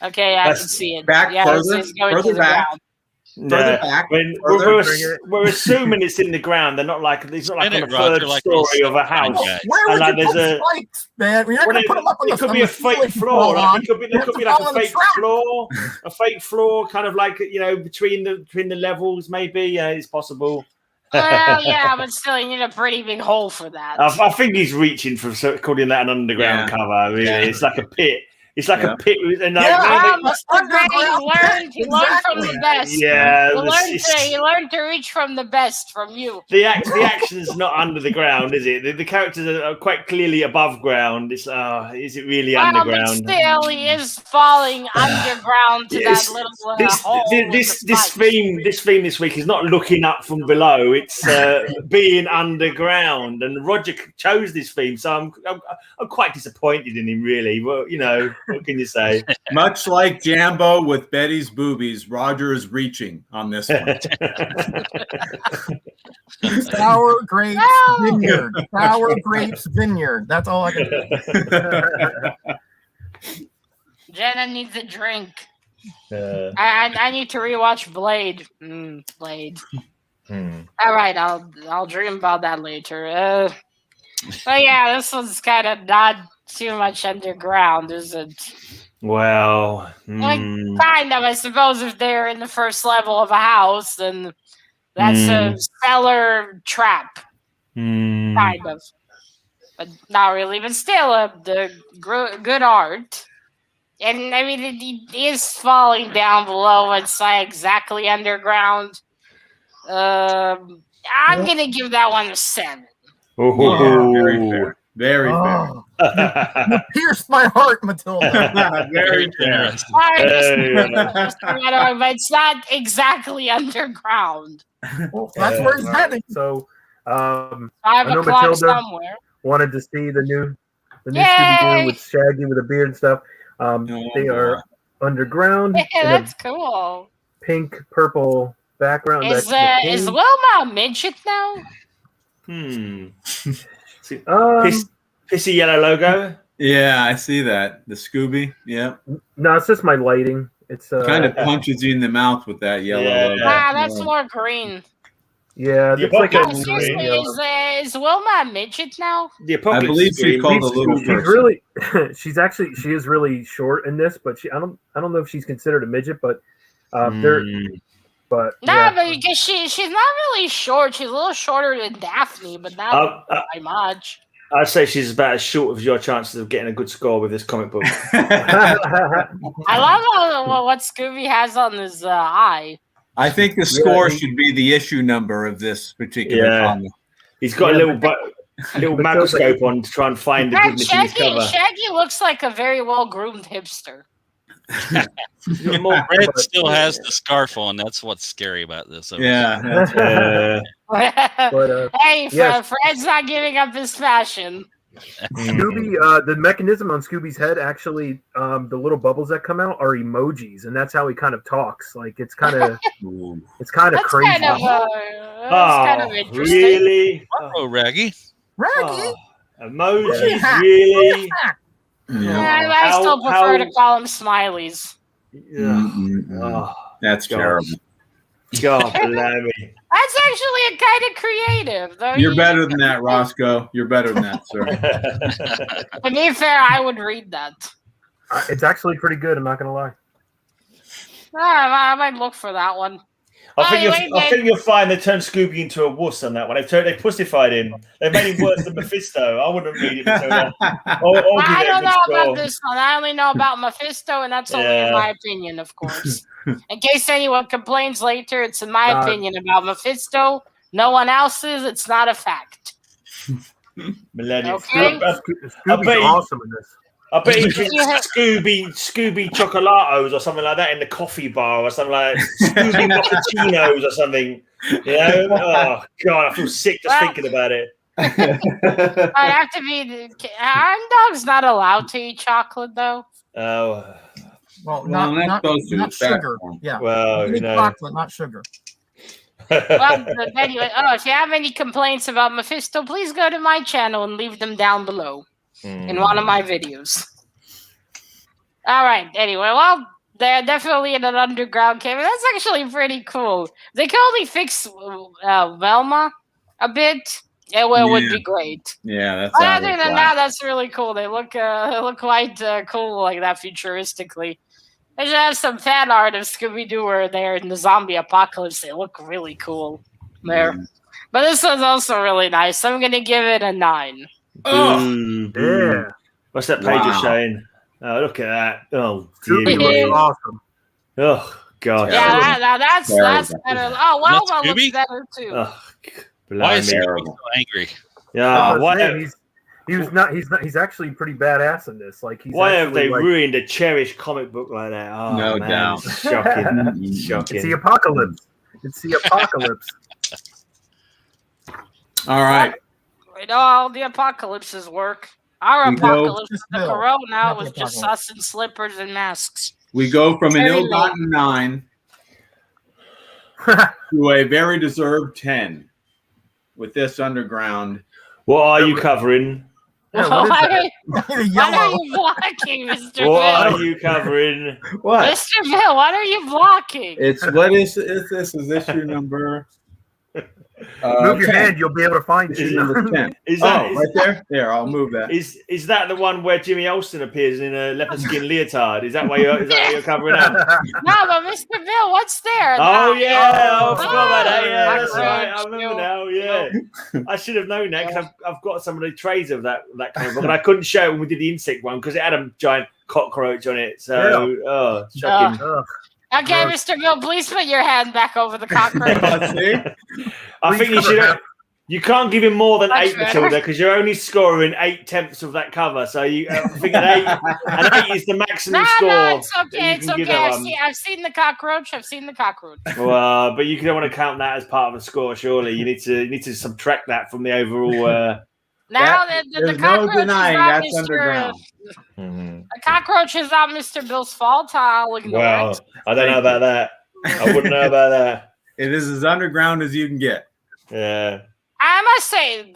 Okay, I can see it. Further it's going to the back. ground. Further back. We're assuming it's in the ground. They're not like it's not like on the third story of a house. Where would you put spikes, man? You're not going to put them up on the. It could be a fake floor. Like, it could be like a fake floor. A fake floor, kind of like between the levels. Maybe it's possible. Well, yeah, but still, you need a pretty big hole for that. I think he's reaching for calling that an underground cover. Really, it's like a pit. It's like a pit, and like, he learned from the best. Yeah, he learned to reach from the best from you. The action's not under the ground, is it? The characters are quite clearly above ground. It's is it really underground? But still, he is falling underground to that little hole. This theme this week is not looking up from below. It's being underground, and Roger chose this theme, so I'm quite disappointed in him, really. But what can you say? Much like Jambo with Betty's boobies, Roger is reaching on this one. Sour Grapes Vineyard. Sour Grapes Vineyard. That's all I can do. Jenna needs a drink. I need to rewatch Blade. Blade. All right, I'll dream about that later. But yeah, this one's kind of not too much underground, is it? Well, kind of. I suppose if they're in the first level of a house, then that's a cellar trap, kind of. But not really. But still, the good art. And I mean, it is falling down below. It's not exactly underground. I'm gonna give that one a 7. Oh, very fair. Very fair. You pierced my heart, Matilda. Very generous. But it's not exactly underground. Well, that's where it's heading. So, 5 I know o'clock Matilda somewhere. wanted to see the new Scooby-Doo with Shaggy with a beard and stuff. They are underground. Yeah, that's cool. Pink, purple background. Is Wilma a midget now? Pissy yellow logo. Yeah, I see that. The Scooby. Yeah. No, it's just my lighting. It's kind of punches you in the mouth with that yellow logo. That's more green. Yeah, it's like seriously, is Wilma a midget now? I believe she's called a little person. She is really short in this, but I don't know if she's considered a midget, but but because she's not really short. She's a little shorter than Daphne, but not by much. I'd say she's about as short as your chances of getting a good score with this comic book. I love what Scooby has on his eye. I think the score should be the issue number of this particular comic. He's got a little microscope on to try and find the goodness in his cover. Shaggy looks like a very well-groomed hipster. Fred still has the scarf on. That's what's scary about this. But, hey, Fred's not giving up his fashion. Scooby, the mechanism on Scooby's head, actually, the little bubbles that come out are emojis, and that's how he kind of talks. Like it's kind of crazy. Kind of interesting. Really? Oh, Raggy. Emojis, really? I still prefer to call them smileys. That's terrible. God blimey. That's actually a kind of creative, though. You're better than that, Rosko. You're better than that, sir. To be fair, I would read that. It's actually pretty good. I'm not gonna lie. I might look for that one. I think you'll find they turned Scooby into a wuss on that one. They pussified him. They made him worse than Mephisto. I wouldn't read it until then. I don't know about this one. I only know about Mephisto, and that's only in my opinion, of course. In case anyone complains later, it's in my opinion about Mephisto. No one else's. It's not a fact. Millennium. Okay? Scooby's awesome in this. I bet he drinks Scooby Chocolatos or something like that in the coffee bar or something like that. Scooby Mochachinos or something. Oh, God, I feel sick just thinking about it. I have to be... Dog's not allowed to eat chocolate, though. Oh. Well, not sugar. Yeah. Well, chocolate, not sugar. Well, anyway, if you have any complaints about Mephisto, please go to my channel and leave them down below in one of my videos. All right. Anyway, well, They're definitely in an underground cave. And that's actually pretty cool. They can only fix Velma a bit. It would be great. Yeah, that's. But other than that, that's really cool. They look quite cool like that futuristically. They should have some fan art of Scooby-Doo where they're in the zombie apocalypse. They look really cool there. But this one's also really nice. I'm going to give it a 9. Oh, Yeah. What's that page of showing? Oh, look at that. Oh, Scooby dear. looks awesome. Oh, gosh. Yeah, that's better. Oh, Velma looks better too. Oh, why is he terrible. so angry? Yeah, he's actually pretty badass in this. Like, why have they ruined a cherished comic book like that? Oh, no man, doubt. it's shocking. Shocking. It's the apocalypse. It's the apocalypse. All right. We know how the apocalypses work. Our apocalypse is the corona with just us in slippers and masks. We go from an ill-gotten 9 to a very deserved 10 with this underground. What are you covering? Why are you blocking, Mr. Bill? What are you covering? What? Mr. Bill, what are you blocking? What is this? Is issue number? Move your 10. hand, you'll be able to find Issue you. number 10. Right there? There, I'll move that. Is that the one where Jimmy Olsen appears in a leopard skin leotard? Is that why you're covering up? No, but Mr. Bill, what's there? Oh, yeah. I forgot about that. Yeah, that's Oh, right. I remember now. Yeah. I should have known that because I've got some of the trays of that comic book, and I couldn't show it when we did the insect one because it had a giant cockroach on it. So, shocking. Okay, Mr. Bill, please put your hand back over the cockroach. I think you should. You can't give him more than That's 8, Matilda, because you're only scoring 8/10 of that cover. So I think an 8 is the maximum score. No, it's okay. It's okay. I've seen the cockroach. Well, but you don't want to count that as part of the score. Surely you need to subtract that from the overall. Now the cockroach no denying is not that's Mr. underground. The cockroach is not Mr. Bill's fault. I'll ignore it. I don't know about that. I wouldn't know about that. It is as underground as you can get. Yeah. I must say,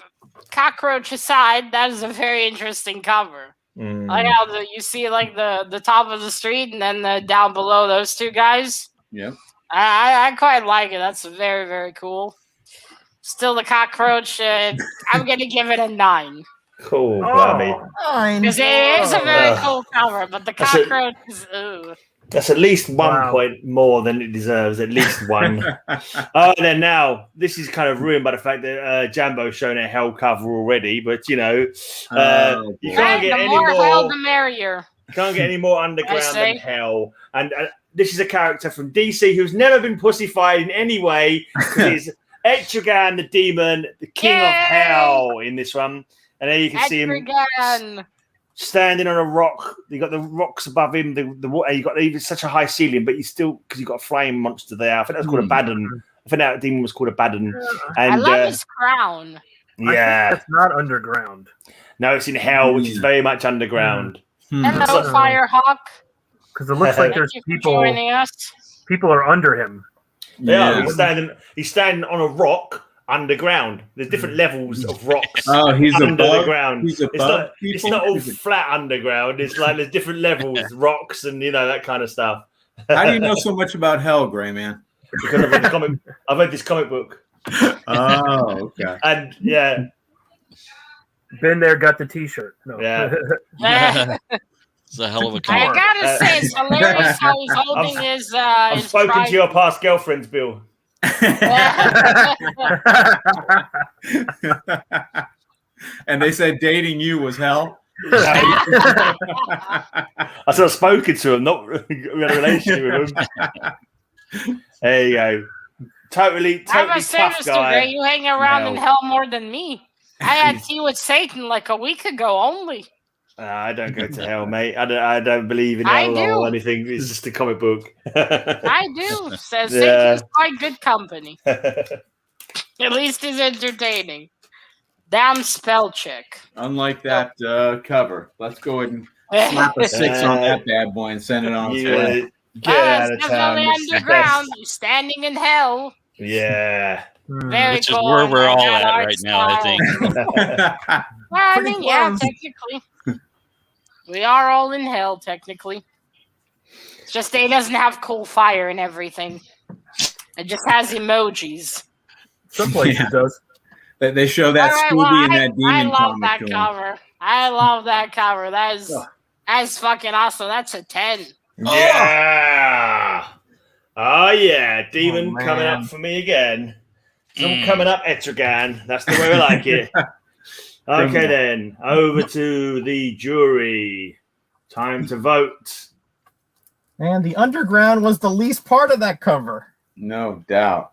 cockroach aside, that is a very interesting cover. Like how you see like the top of the street and then down below those two guys. Yep. I quite like it. That's very, very cool. Still the cockroach. I'm going to give it a 9. Cool. Because it is a very cool cover, but the cockroach is... That's at least 1 point more than it deserves. At least 1. Then now, this is kind of ruined by the fact that Jambo's shown a hell cover already, but you know, you can't get any more. Hell, the merrier. Can't get any more underground than hell. And this is a character from DC who's never been pussified in any way. He's Etrigan, the demon, the king of hell in this one. And there you can see him standing on a rock. You got the rocks above him. The water. You got even such a high ceiling, but you still because you got a flame monster there. I think that's called a Baden. I think that demon was called a Baden. And I love his crown. Yeah, it's not underground. No, it's in hell, which is very much underground. Hello, Firehawk. Because it looks like there's people joining us. People are under him. Yeah, he's standing on a rock underground. There's different levels of rocks. Oh, he's under above, the ground. He's above it's not all flat underground. It's like there's different levels, rocks, and that kind of stuff. How do you know so much about hell, Greyman? Because I've read this comic book. Oh, okay. And yeah, been there, got the T-shirt. No. Yeah. It's a hell of a cover. I gotta say, it's hilarious how he's holding his. I've spoken to your past girlfriends, Bill. And they said dating you was hell. I said I've spoken to him, not we had a relationship with him. There you go. Totally tough guy. Grey, you hang around in hell more than me. I had tea with Satan like a week ago only. I don't go to hell, mate. I don't believe in hell or anything. It's just a comic book. I do. Says Satan's quite good company. At least he's entertaining. Damn spell check. Unlike that cover. Let's go ahead and slap a 6 on that bad boy and send it on its way. Get out of town. Underground. You're standing in hell. Yeah. Very Which cool. is where we're all at right now, I think. Well, I mean, yeah, technically. We are all in hell, technically. It's just that he doesn't have cool fire and everything. It just has emojis. Some places it does. They show that Scooby and that demon I love comic that to him. cover. I love that cover. That's fucking awesome. That's a 10. Yeah. Oh yeah, demon coming up for me again. It's all coming up, Etrigan. That's the way I like it. Okay, then over to the jury. Time to vote. And the underground was the least part of that cover. No doubt.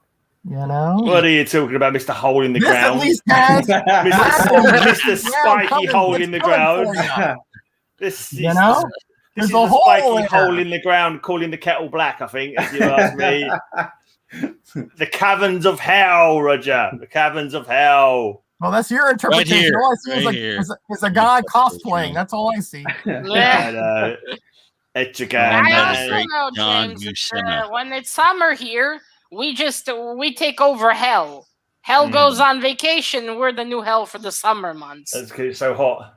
You know? What are you talking about, Mr. Hole in the This Ground? at least has Mr. Spiky Hole in the Ground. This you know? This There's is a the hole spiky there. hole in the ground calling the kettle black, I think, if you ask me. The caverns of hell, Roger. The caverns of hell. Well, that's your interpretation. here, All I see right is a guy cosplaying. That's all I see. Yeah. Etrigan. I also know, John James, Buscema. when it's summer here, we take over hell. Hell goes on vacation. We're the new hell for the summer months. That's because it's so hot.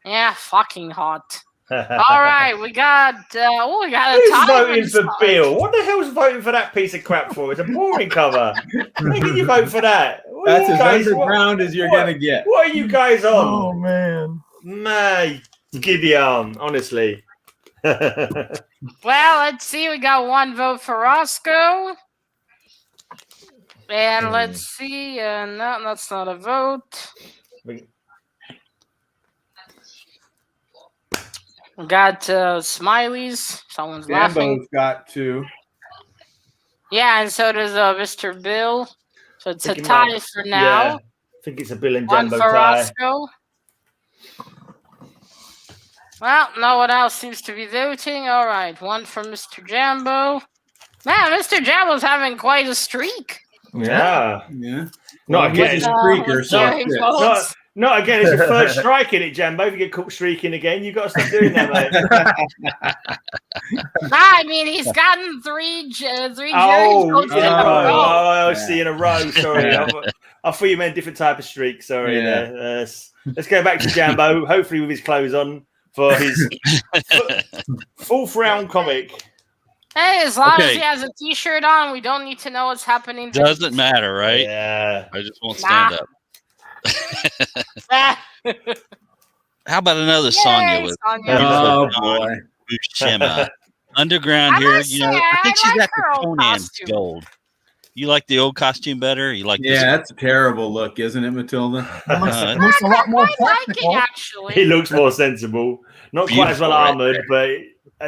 Yeah, fucking hot. All right, we got a Who's tie. voting for Bill? What the hell's voting for that piece of crap for? It's a boring cover. How can you vote for that? What That's are you as guys- underground as you're going to get. What are you guys on? Oh, man. My Gideon, honestly. Well, let's see. We got one vote for Rosko. And let's see. No, that's not a vote. We got smileys. Someone's laughing. Jambo's got 2. Yeah, and so does Mr. Bill. So it's a Think it tie might- for now. Yeah, I think it's a Bill and One Jambo for tie. Rosko. Well, no one else seems to be voting. All right, one for Mr. Jambo. Man, Mr. Jambo's having quite a streak. Yeah. Yeah. Not again. He's a streaker, so Carrying shit. votes. Not again. It's your third strike in it, Jambo. If you get caught streaking again, you've got to stop doing that, mate. I mean, he's gotten three jury Oh, votes in a yeah. row. Oh, I see, in a row. Sorry. I thought you meant a different type of streak. Sorry. Yeah. Let's go back to Jambo, hopefully with his clothes on for his fourth round comic. Hey, as long as Okay. he has a T-shirt on, we don't need to know what's happening. Doesn't matter, right? Yeah. I just won't stand up. How about another Sonya with Sonya. Oh, John boy. Buscema? Underground I here, must you know, say, I think I she's like got her the old Conan costume. gold. You like the old costume better? You like this? Yeah, that's a terrible look, isn't it, Matilda? It looks a lot more I like it, practical. actually. He looks more sensible. Not quite as well Beautiful, right armored, but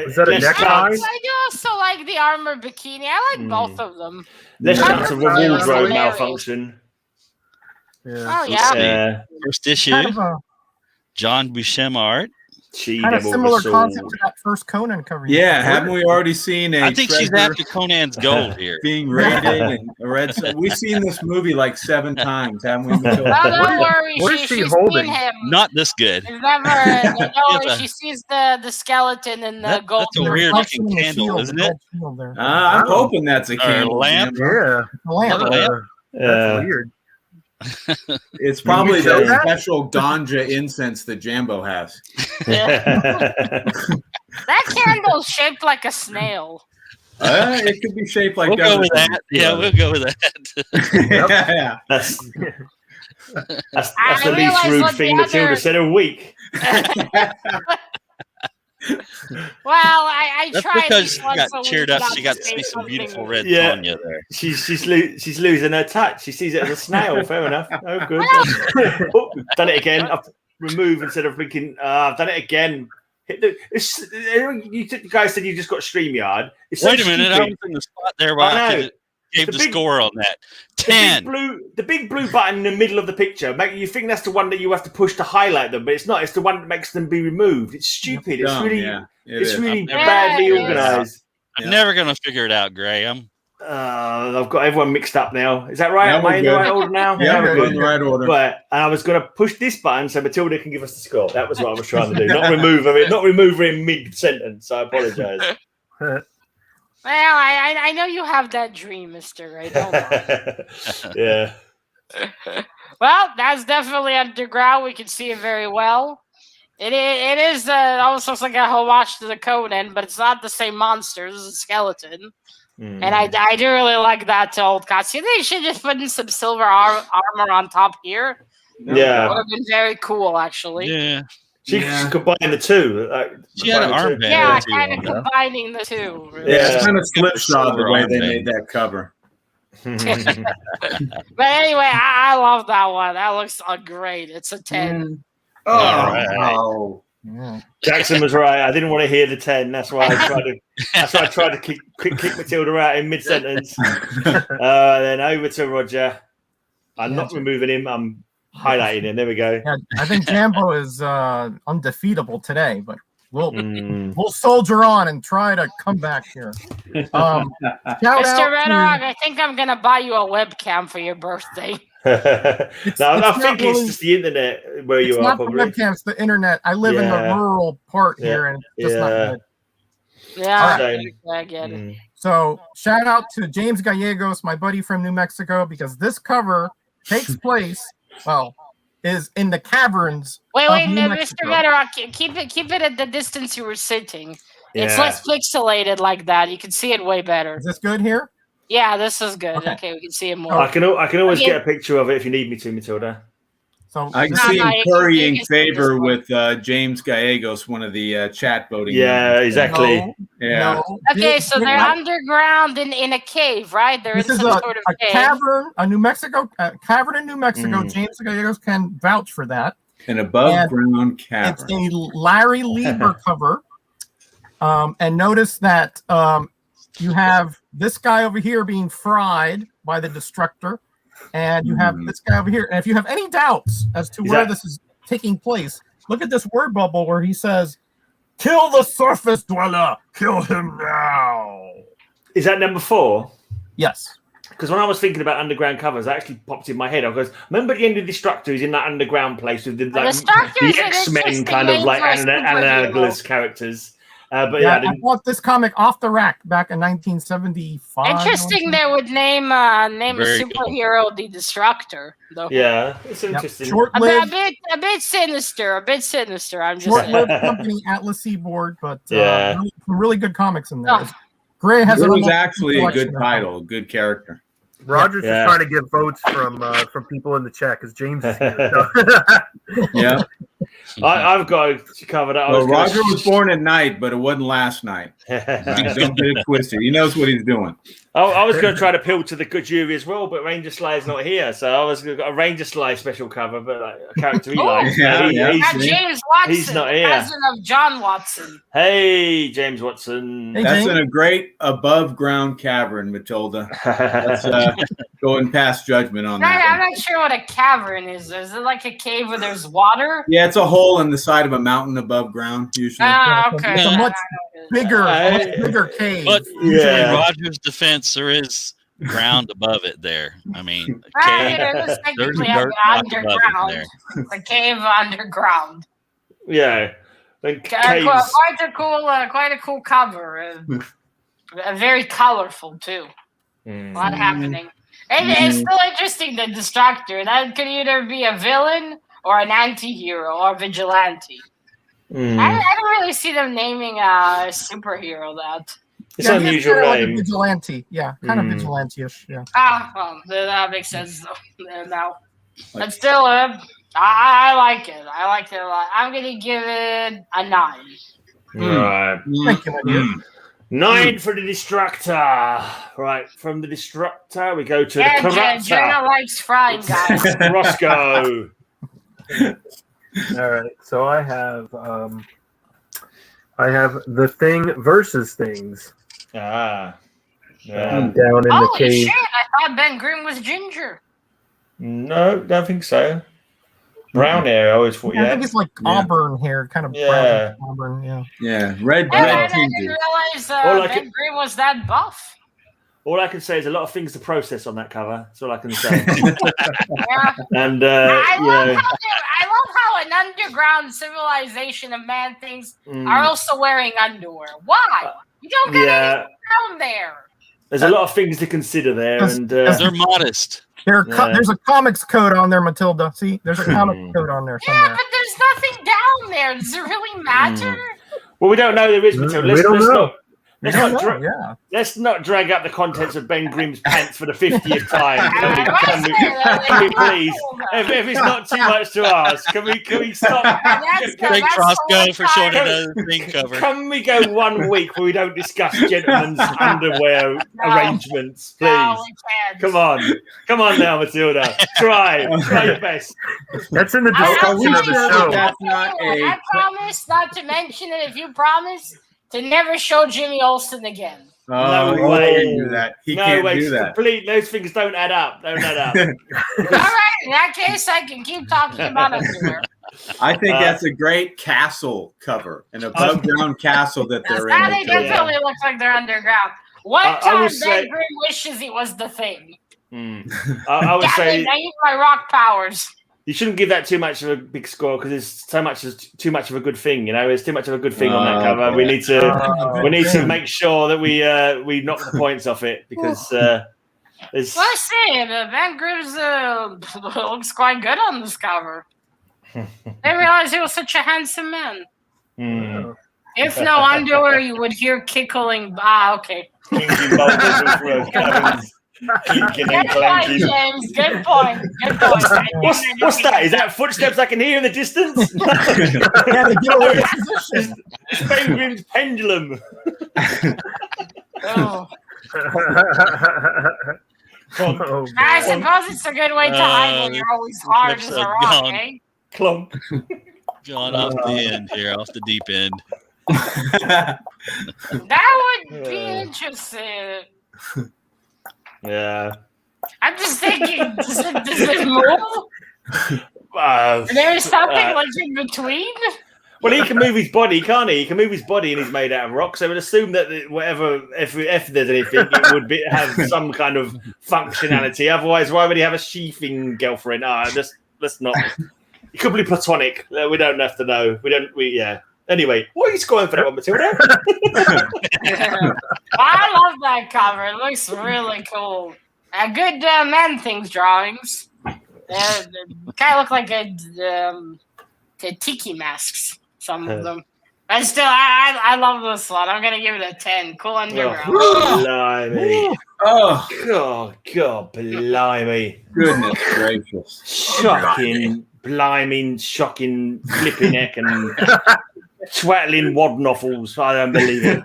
Is that a less necktie? chance- I do also like the armor bikini. I like both of them. Less Yeah. chance of a Yeah. wardrobe Yeah. malfunction. Yeah. Oh yeah. see. Yeah. First issue, Kind of a John Buscema art. similar concept to that first Conan cover. you Yeah, did. haven't we already seen a I think she's treasure after Conan's gold here. being raided and a red? We've seen this movie like 7 times, haven't we, Oh, Matilda? don't worry. what is she She's holding? seen him. Not this good. She's never. Don't worry. a- She sees the skeleton and the That- gold. that's a The weird reflection looking in the candle, shield, isn't the it? gold shield there. I'm Oh. hoping that's a candle. lamp? Jim. Yeah. The lamp. Another That's weird. It's probably You know the that? special ganja incense that Jambo has. That candle's shaped like a snail. It could be shaped like We'll go with other that. Yeah, we'll go with that. things. Yeah. That's I the least realize rude what the thing Matilda other- said a week. Well, I That's tried. because these she once got a cheered week up. not She to got to say see some something beautiful red Yeah. Sonya there. She's losing her touch. She sees it as a snail. Fair enough. Oh, good. Oh, done it again. I've removed instead of thinking. I've done it again. You guys said you just got StreamYard. It's so Wait a minute, I stupid. was in the spot there where I I know. could gave The the big- score on that. The 10. big blue button in the middle of the picture. You think that's the one that you have to push to highlight them, but it's not. It's the one that makes them be removed. It's stupid. It's Dumb, really, yeah, it's is. really I've never- badly Yeah, it is. organized. I'm never going to figure it out, Gray. I've got everyone mixed up now. Is that right? Now Am we're I in the good. right order now? Yeah, we're we're good. in the right order. But and I was going to push this button so Matilda can give us the score. That was what I was trying to do. Not remove her in mid sentence. I apologise. Well, I know you have that dream, Mister. Right? Hold on. Yeah. Well, that's definitely underground. We can see it very well. It is almost looks like a homage to the Conan, but it's not the same monster. This is a skeleton. And I do really like that old costume. They should just put in some silver armor on top here. Yeah. It would have been very cool, actually. Yeah. She combined the two. She had an armband. Yeah, kind of combining the two. Really. Yeah, it's kind of slipshod the way they made that cover. But anyway, I love that one. That looks great. It's a 10. Oh. Jackson was right. I didn't want to hear the 10. That's why I tried to kick Matilda out in mid-sentence. Then over to Roger. I'm not removing him. I'm highlighting him. There we go. Yeah, I think Jambo is undefeatable today, but we'll soldier on and try to come back here. Mr. Metarog, I think I'm gonna buy you a webcam for your birthday. I think it's just the internet where you are. Probably. The webcam, it's the internet. I live in the rural part here, and it's just not good. Yeah, I get it. So shout out to James Gallegos, my buddy from New Mexico, because this cover takes place, is in the caverns. Wait, Mr. Metarog, keep it at the distance you were sitting. It's less pixelated like that. You can see it way better. Is this good here? Yeah, this is good. Okay, we can see it more. I can always get a picture of it if you need me to, Matilda. So I can see him currying favor with James Gallegos, one of the chat voting. Yeah, exactly. No. Okay, so they're underground in a cave, right? They're this in is some sort of cave. Cavern, a cavern in New Mexico. James Gallegos can vouch for that. An above-ground cavern. It's a Larry Lieber cover. And notice that you have this guy over here being fried by the Destructor, and you have this guy over here. And if you have any doubts as to where this is taking place, look at this word bubble where he says, "Kill the surface dweller, kill him now." Is that number 4? Yes. Because when I was thinking about underground covers, that actually popped in my head. I goes, remember at the end of Destructor, he's in that underground place with the X-Men kind of like analogous characters. But I bought this comic off the rack back in 1975. Interesting, they would name a superhero the Destructor, though. Yeah, it's interesting. Short-lived, a bit sinister. I'm just short-lived company, Atlas Seaboard, but really good comics in there. Gray has it was actually a good title, a good character. Roger's just trying to get votes from people in the chat because James is here. Yeah. I've got to cover that. Well, Roger was born at night, but it wasn't last night. Don't get it twisted. He knows what he's doing. I was going to try to appeal to the good jury as well, but Ranger Slayer's not here, so I was going to got a Ranger Slayer special cover, but a character he likes. James Watson, he's not here. Cousin of John Watson. Hey, James Watson. Hey, That's in a great above-ground cavern, Matilda. That's going past judgment on that. I'm not sure what a cavern is. Is it like a cave where there's water? Yeah, it's a hole in the side of a mountain above ground, usually. Okay. It's a much bigger cave. But in Roger's defense, there is ground above it there. I mean, there's dirt underground. It's a cave underground. Yeah. Quite a cool cover. Very colorful too. A lot happening. And it's still interesting, the Destructor. That could either be a villain or an anti-hero or vigilante. I don't really see them naming a superhero that. It's an unusual name. Like a vigilante. Yeah, kind of vigilante-ish. Yeah. That makes sense though. Now, but still, I like it. I like it a lot. I'm gonna give it a 9. Right. Thank you, my dear. 9 for the Destructor. Right, from the Destructor, we go to the Corruptor. Jenna likes frying, guys. Rosko. All right, so I have the Thing versus Things. Yeah. Down in the cave. Shit! I thought Ben Grimm was ginger. No, don't think so. Brown hair, I always thought. I think it's like auburn hair, kind of brown auburn. Yeah, red I didn't realize Ben Grimm was that buff. All I can say is a lot of things to process on that cover. That's all I can say. And I love how an underground civilization of man things are also wearing underwear. Why? You don't get anything down there. There's a lot of things to consider there, and they're modest. There's a comics code on there, Matilda. See, there's a comics code on there somewhere. Yeah, but there's nothing down there. Does it really matter? Well, we don't know there is Matilda. We don't know. Let's not drag up the contents of Ben Grimm's pants for the 50th time. Can we please? If it's not too much to ask, can we stop? Thanks, Rosko, for showing another thing cover. Can we go 1 week where we don't discuss gentlemen's underwear arrangements, please? No, we can't. Come on now, Matilda. Try your best. That's in the description of the show. That's not I promise not to mention it if you promise to never show Jimmy Olsen again. No way. He can't do that. He can't do that. Complete. Those things don't add up. All right. In that case, I can keep talking about underwear. I think that's a great castle cover, an above ground castle that they're in. They definitely looks like they're underground. One time, Ben Grimm wishes he was the Thing. I would say I use my rock powers. You shouldn't give that too much of a big score because it's too much of a good thing. You know, it's too much of a good thing on that cover. Okay. We need to make sure that we knock the points off it because it's. Let's see. Ben Grimm's looks quite good on this cover. I didn't realize he was such a handsome man. If no underwear, you would hear kickling. Okay. Good point, James. Good point. What's that? Is that footsteps I can hear in the distance? It's Ben Grimm's pendulum. I suppose it's a good way to hide when you're always hard as a rock, eh? Clunk. Gone off the end here, off the deep end. That would be interesting. Yeah. I'm just thinking, does it move? There's something like in between? Well, he can move his body, can't he? He can move his body and he's made out of rock. So I would assume that whatever, if there's anything, it would have some kind of functionality. Otherwise, why would he have a sheathing girlfriend? Let's not. It could be platonic. We don't have to know. Yeah. Anyway, what are you scoring for that one, Matilda? I love that cover. It looks really cool. Good Man Things drawings. Kind of look like tiki masks, some of them. But still, I love this one. I'm going to give it a 10. Cool underground. Blimey. God, blimey. Goodness gracious. Shocking, blimey, shocking flipping neck and twattling wad noffles. I don't believe it.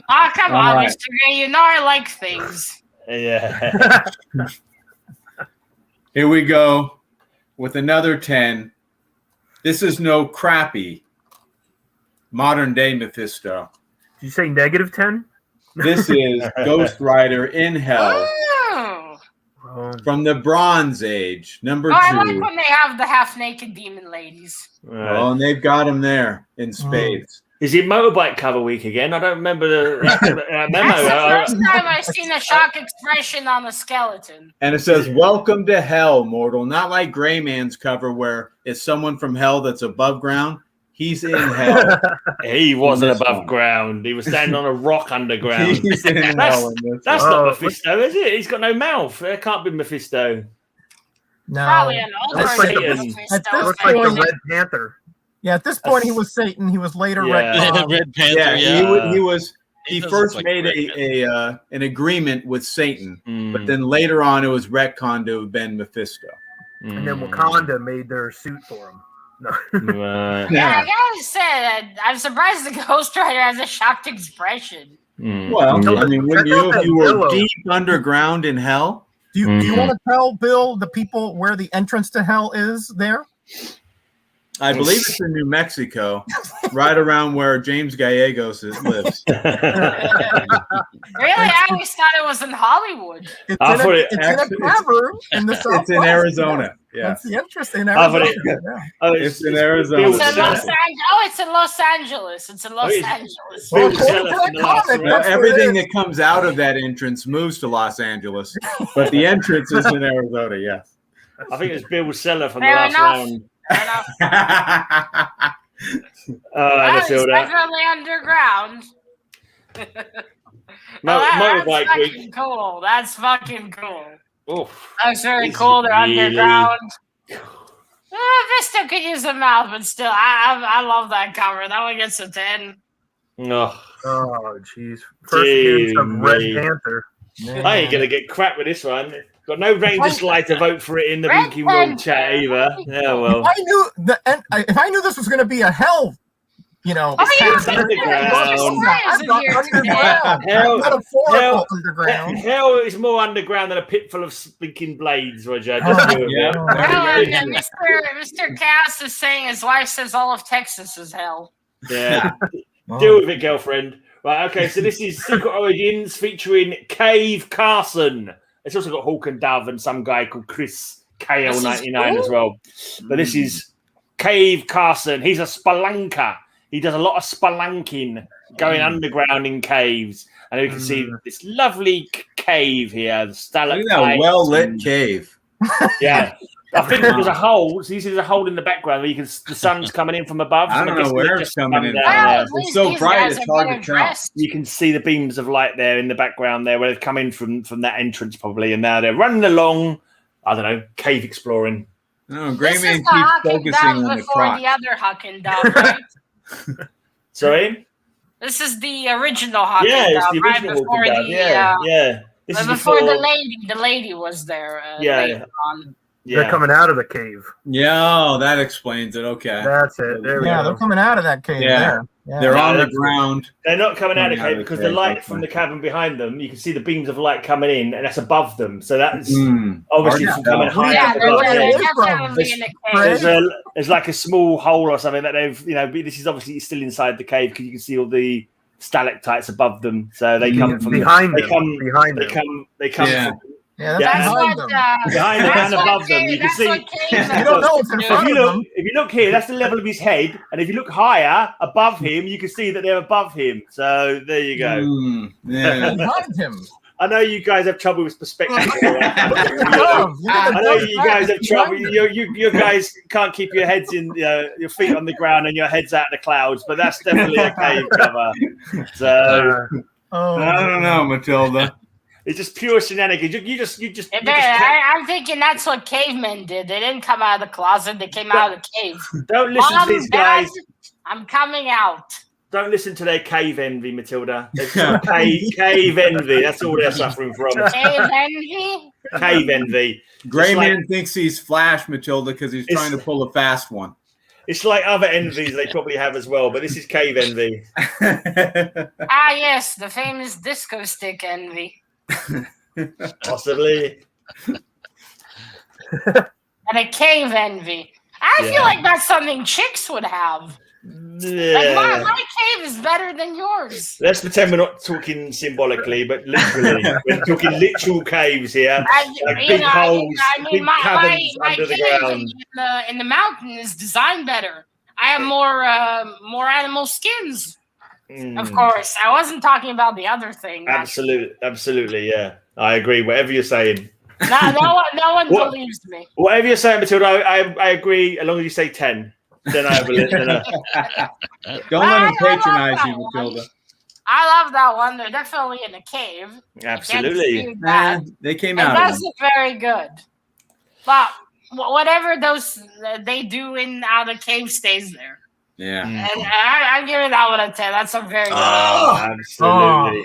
Oh, come on, Mr. Gray. You know I like things. Yeah. Here we go with another 10. This is no crappy modern day Mephisto. Did you say negative 10? This is Ghost Rider in Hell from the Bronze Age, number 2. I like when they have the half-naked demon ladies. Oh, and they've got them there in spades. Is it motorbike cover week again? I don't remember the memo. That's the first time I've seen a shock expression on a skeleton. And it says, "Welcome to Hell, mortal." Not like GreyMan's cover where it's someone from hell that's above ground. He's in hell. He wasn't above ground. He was standing on a rock underground. He's in hell in this that's not Mephisto, is it? He's got no mouth. That can't be Mephisto. No. Probably an That's older like Mephisto. looks like the Red Panther. Yeah, at this point he was Satan. He was later Red Panther. He first made an agreement with Satan, but then later on it was retconned to have been Mephisto. And then Wakanda made their suit for him. No. Yeah, I gotta say, I'm surprised the Ghost Rider has a shocked expression. Well, I mean, wouldn't you if you were deep underground in hell? Do you want to tell Bill the people where the entrance to hell is there? I believe it's in New Mexico, right around where James Gallegos lives. Really? I always thought it was in Hollywood. It's in a cavern in the Southwest. It's in Arizona. Yeah. That's the interest in Arizona. It's in Arizona. It's in Los Angeles. It's in Los Angeles. Everything that comes out of that entrance moves to Los Angeles, but the entrance is in Arizona, yes. I think it's Bill Seller from the last round. It's definitely underground. Motorbike that's fucking week. cool. That's fucking cool. Oof. That's very cool. They're underground. Vista could use a mouth, but still, I love that cover. That one gets a 10. Oh, jeez. First appearance of Red me. Panther. I ain't gonna get crap with this one. Got no Ranger Slide to vote for it in the Winky World chat either. Yeah, well. If I knew this was gonna be a hell, underground. Hell is more underground than a pit full of stinking blades, Roger. Mr. Cass is saying his wife says all of Texas is hell. Yeah. Deal with it, girlfriend. Right, okay, so this is Secret Origins featuring Cave Carson. It's also got Hawk and Dove and some guy called Chris KL99 as well. But this is Cave Carson. He's a spelunker. He does a lot of spelunking, going underground in caves. And you can see this lovely cave here, the stalactites. Look at that well-lit cave. Yeah. I think there's a hole. So you see there's a hole in the background where the sun's coming in from above. I don't know where it's coming in. It's so bright, it's hard to tell. You can see the beams of light there in the background there where they've come in from that entrance probably. And now they're running along, I don't know, cave exploring. No, GreyMan keeps focusing on the crotch. The other Huck and Dove, right? Sorry? This is the original Huck and Dove, the right original before This is before the lady was there. Later on. Yeah. They're coming out of the cave. Yeah, that explains it. Okay. That's it. There we go. They're coming out of that cave there. Yeah. They're on the ground. They're not coming out of the cave because the light from the cabin behind them, you can see the beams of light coming in, and that's above them. So that's obviously coming higher. There's like a small hole or something that they've, this is obviously still inside the cave because you can see all the stalactites above them. So they come from behind them. They come from, behind them. Behind them and above them. You can see. You don't know what's in front of them. If you look here, that's the level of his head. And if you look higher, above him, you can see that they're above him. So there you go. Behind him. I know you guys have trouble with perspective. I know you guys have trouble. You guys can't keep your heads in, your feet on the ground and your heads out of the clouds. But that's definitely a cave cover. So I don't know, Matilda. It's just pure shenanigans. I'm thinking that's what cavemen did. They didn't come out of the closet. They came out of the cave. Don't listen to these guys. I'm coming out. Don't listen to their cave envy, Matilda. Cave envy. That's all they're suffering from. Cave envy? Cave envy. GreyMan thinks he's Flash, Matilda, because he's trying to pull a fast one. It's like other envies they probably have as well, but this is cave envy. Yes, the famous disco stick envy. Possibly. And a cave envy. I feel like that's something chicks would have. Yeah. Like my cave is better than yours. Let's pretend we're not talking symbolically, but literally. We're talking literal caves here. Big holes, big caverns under the ground. In the mountain is designed better. I have more animal skins. Of course. I wasn't talking about the other thing. Absolutely, yeah. I agree. Whatever you're saying. No one believes me. Whatever you're saying, Matilda, I agree, as long as you say 10. Then I believe. Don't let them patronize you, Matilda. I love that one. They're definitely in a cave. Absolutely. They came out. That's very good. But whatever they do out of the cave stays there. Yeah. And I'm giving that one a 10. That's a very good one.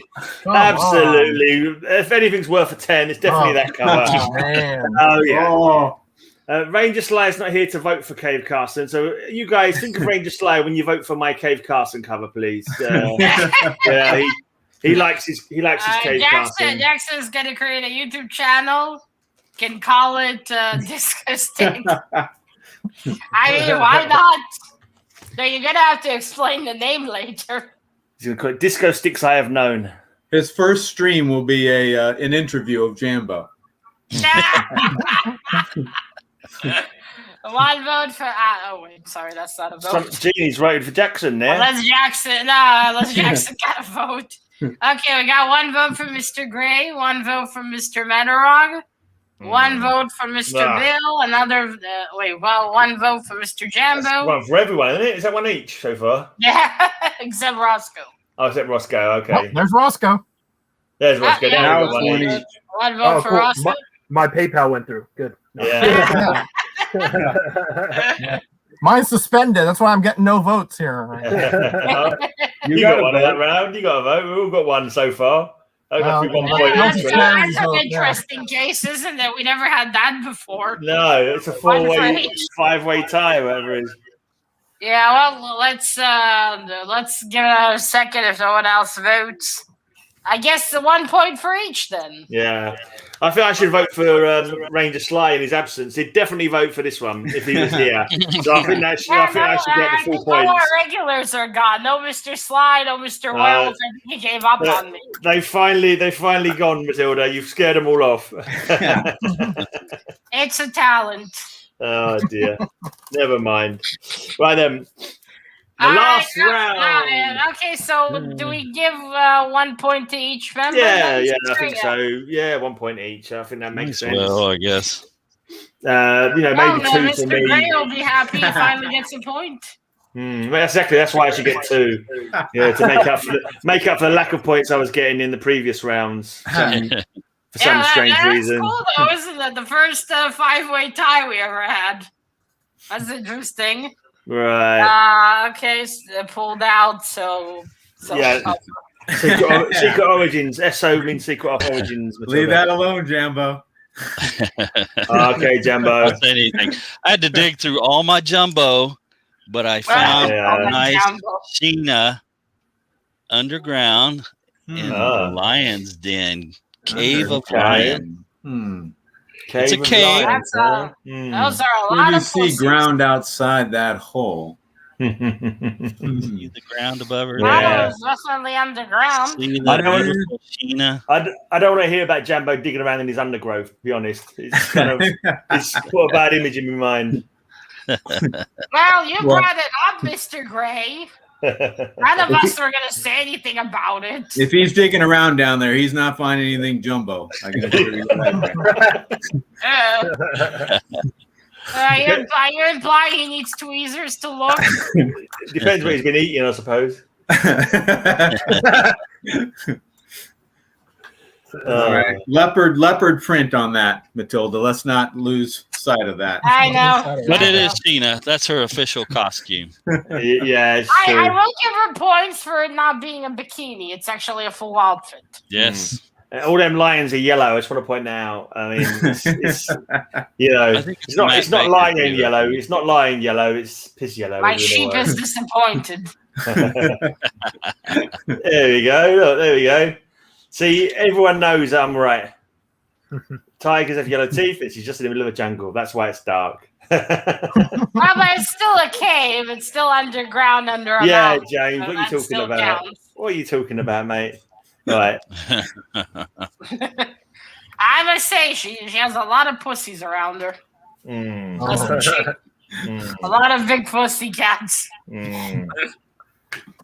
Absolutely. If anything's worth a 10, it's definitely that cover. Oh, yeah. Ranger Sly's not here to vote for Cave Carson, so you guys think of Ranger Sly when you vote for my Cave Carson cover, please. Yeah, he likes his Cave Carson. Jackson's gonna create a YouTube channel. Can call it Disco Stick. I mean, why not? So you're gonna have to explain the name later. He's gonna call it Disco Sticks I Have Known. His first stream will be an interview of Jambo. One vote for. Oh wait, sorry, that's not a vote. Jeannie's voted for Jackson there. Let's Jackson got a vote. Okay, we got one vote for Mr. Grey, one vote for Mr. Metarog, one vote for Mr. Bill, one vote for Mr. Jambo. That's one for everyone, isn't it? Is that one each so far? Yeah, except Rosko. Oh, except Rosko. Okay. Oh, there's Rosko. There's Rosko. One vote for Rosko. My PayPal went through. Good. Yeah. Mine's suspended. That's why I'm getting no votes here. You got one of that round. You got a vote. We've all got one so far. That's an interesting case, isn't it? We never had that before. No, it's a five-way tie, whatever it is. Yeah, well, let's give it a second if no one else votes. I guess the 1 point for each then. Yeah. I think I should vote for Ranger Sly in his absence. He'd definitely vote for this one if he was here. So I think I should get the full points. All our regulars are gone. No Mr. Sly, no Mr. Wells. I think he gave up on me. They finally gone, Matilda. You've scared them all off. It's a talent. Oh dear. Never mind. Right then. The last round. Okay, so do we give 1 point to each member? Yeah, I think so. Yeah, 1 point each. I think that makes sense. Well, I guess. Maybe two Mr. for me. Gray will be happy he finally gets a point. Exactly. That's why I should get 2. Yeah, to make up for the lack of points I was getting in the previous rounds. For some strange reason. That's cool, though, isn't it? The first 5-way tie we ever had. That's interesting. Right. Okay, so pulled out. So yeah. Secret Origins. SO means Secret Origins. Matilda. Leave that alone, Jambo. Okay, Jambo. I'll say anything. I had to dig through all my jumbo, but I found a nice Sheena underground in the Lion's Den. Cave of Lion. It's a cave. Those are a lot of see ground outside that hole. See the ground above her. Yeah. Definitely underground. I don't want to hear about Jambo digging around in his undergrowth, to be honest. It's kind of it's put a bad image in my mind. Well, you brought it up, Mr. Gray. None of us were going to say anything about it. If he's digging around down there, he's not finding anything jumbo. I can assure you that. Are you implying he needs tweezers to look? Depends what he's been eating, I suppose. All right. Leopard print on that, Matilda. Let's not lose sight of that. I know. But it is Sheena. That's her official costume. Yeah, I will give her points for it not being a bikini. It's actually a full outfit. Yes. All them lions are yellow. I just want to point out. I mean, it's it's not lion yellow. It's not lion yellow. It's piss yellow. My sheep is disappointed. There we go. Look, there we go. See, everyone knows I'm right. Tigers have yellow teeth. It's just in the middle of a jungle. That's why it's dark. Well, but it's still a cave. It's still underground under a mountain. James, what are you talking about? Counts. What are you talking about, mate? Right. I must say, she has a lot of pussies around her. Doesn't she? A lot of big pussy cats.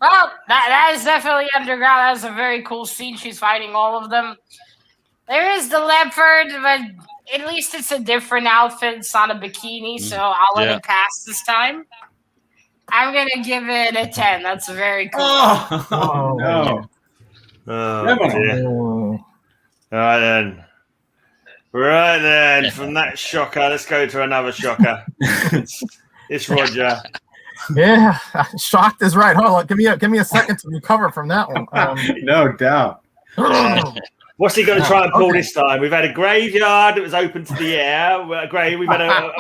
Well, that is definitely underground. That's a very cool scene. She's fighting all of them. There is the leopard, but at least it's a different outfit. It's not a bikini, so I'll let it pass this time. I'm going to give it a 10. That's very cool. Oh no. All right, then. From that shocker, let's go to another shocker. It's Roger. Yeah, shocked is right. Hold on, give me a second to recover from that one. No doubt. What's he going to try and pull this time? We've had a graveyard that was open to the air. We've had a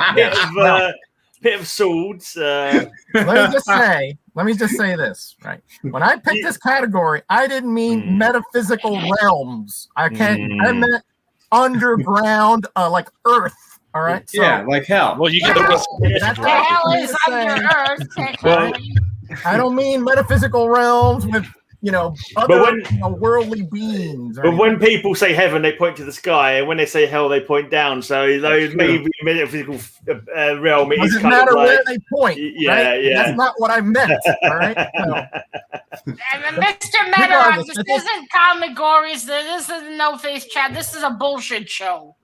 bit of swords. Let me just say this. Right, when I picked this category, I didn't mean metaphysical realms. I meant underground, like Earth. All right. So, like hell. Well, you get hell is under Earth. I don't mean metaphysical realms with other worldly beings. But when people say heaven, they point to the sky, and when they say hell, they point down. So those maybe metaphysical realm. It doesn't matter where they point. Yeah. That's not what I meant. All right. Mr. Metarog, this isn't comic gories. This isn't No Face Chat. This is a bullshit show.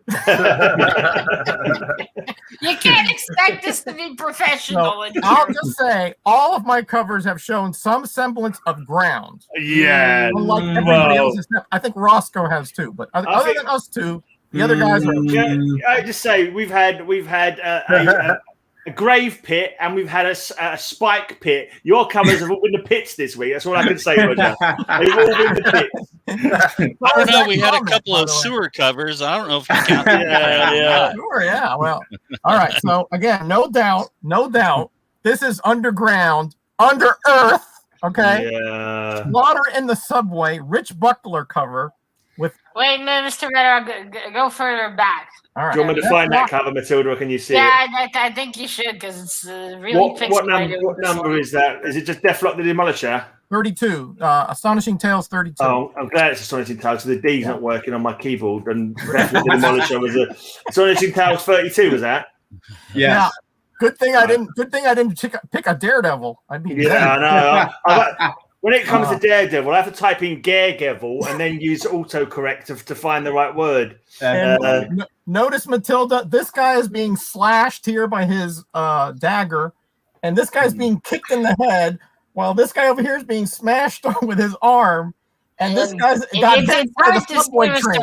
You can't expect this to be professional. I'll just say all of my covers have shown some semblance of ground. Yeah. Unlike everybody else, I think Rosko has too. But other than us two, The other guys are. I just say we've had a grave pit and we've had a spike pit. Your covers have all been the pits this week. That's all I can say, Roger. They've all been the pits. I don't know. We had a couple of sewer covers. I don't know if you count them. Yeah. Sure, yeah. Well, all right. So again, no doubt, this is underground, under earth. Okay. Yeah. Slaughter in the Subway, Rich Buckler cover with. Wait, no, Mr. Metarog, go further back. All right. Do you want me to find that cover, Matilda, or can you see it? I think you should because it's really what number is that? Is it just Deathlock the Demolisher? 32. Astonishing Tales 32. Oh, I'm glad it's Astonishing Tales. So the D's not working on my keyboard, and Deathlock the Demolisher was a Astonishing Tales 32. Was that? Yeah. Good thing I didn't pick a Daredevil. I'd be I know. When it comes to Daredevil, I have to type in Daredevil and then use autocorrect to find the right word. Notice, Matilda, this guy is being slashed here by his dagger, and this guy's being kicked in the head, while this guy over here is being smashed on with his arm, and this guy's got hit by the subway train.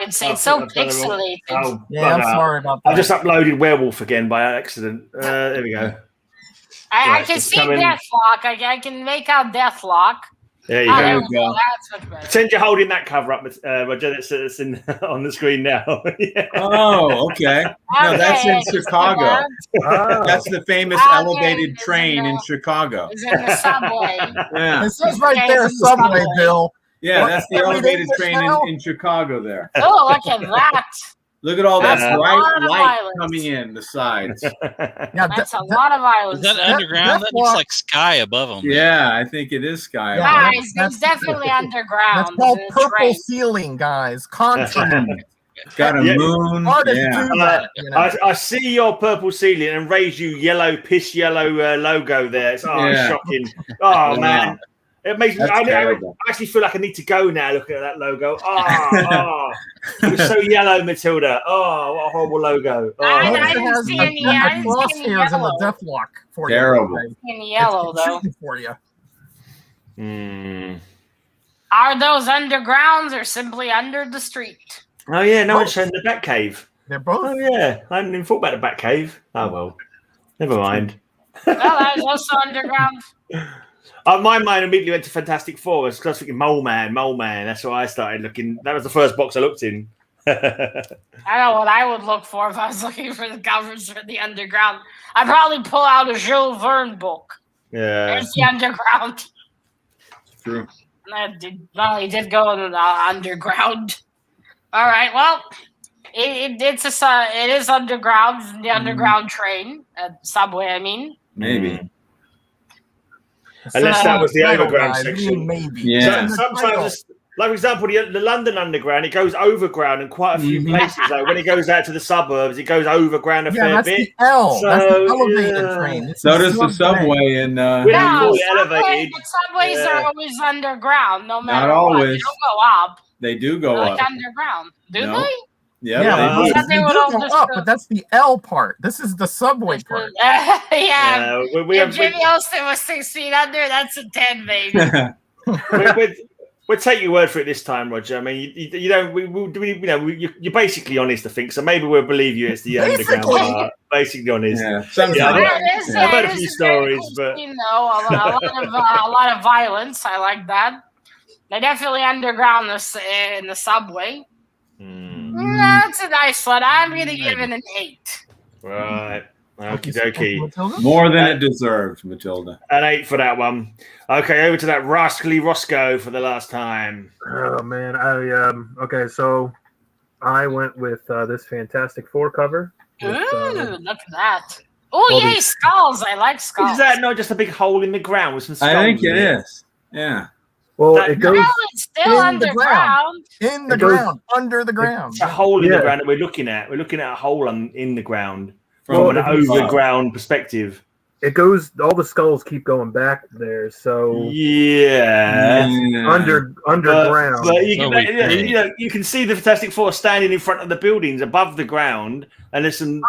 It's so pixelated. I'm sorry about that. I just uploaded Werewolf again by accident. There we go. I can see Deathlock. I can make out Deathlock. There you go. That's much better. Pretend you're holding that cover up, Roger. It's on the screen now. Yeah. Oh, okay. No, that's in Chicago. That's the famous elevated train in Chicago. It's in the subway. Yeah. It says right there, subway, Bill. Yeah, that's the elevated train in Chicago there. Oh, look at that. Look at all that bright light coming in the sides. That's a lot of violence. Is that underground? That looks like sky above them. Yeah, I think it is sky. Guys, it's definitely underground. That's called purple ceiling, guys. Contrast. Got a moon. I see your purple ceiling and raise you piss yellow logo there. It's shocking. Oh man. It makes me. I actually feel like I need to go now. Looking at that logo. It's so yellow, Matilda. Oh, what a horrible logo. I didn't see any crosshairs in the Deathlock for you. Terrible. In yellow though. For you. Are those undergrounds or simply under the street? Oh yeah, no one's shown the Batcave. They're both. Oh yeah, I hadn't even thought about the Batcave. Oh well, never mind. Well, that was also underground. My mind immediately went to Fantastic Four. I was thinking Mole Man. That's why I started looking. That was the first box I looked in. I know what I would look for if I was looking for the covers for the underground. I'd probably pull out a Jules Verne book. Yeah. There's the underground. True. He did go in the underground. All right. Well, it is underground. The underground train, subway. I mean, maybe. Unless that was the overground section. Maybe. Yeah. So, sometimes, like for example, the London Underground, it goes overground in quite a few places. Like when it goes out to the suburbs, it goes overground a fair bit. The L. So, that's the elevated train. So does the subway in. We don't call it elevated. The subways are always underground, no matter Not always. what. They don't go up. They do go up. Underground. Do they? Yeah, they do go up, but that's the L part. This is the subway part. If Jimmy Olsen was 6 feet under, that's a 10, baby. We'll take your word for it this time, Roger. I mean, you don't. You're basically honest, I think. So maybe we'll believe you. It's the underground part. Basically honest. Yeah. I've heard a few stories, but a lot of violence. I like that. They definitely underground in the subway. That's a nice one. I'm going to give it an 8. Right. Okie dokie. More than it deserved, Matilda. An 8 for that one. Okay, over to that rascally Rosko for the last time. Oh, man. Okay, so I went with this Fantastic Four cover. Look at that. Oh, yay, skulls. I like skulls. Is that not just a big hole in the ground with some skulls? I think it is. Yeah. Well, it goes. No, it's still underground. In the ground, under the ground. It's a hole in the ground that we're looking at. We're looking at a hole in the ground from an overground perspective. it goes. All the skulls keep going back there. So underground. But you can see the Fantastic Four standing in front of the buildings above the ground, and there's some.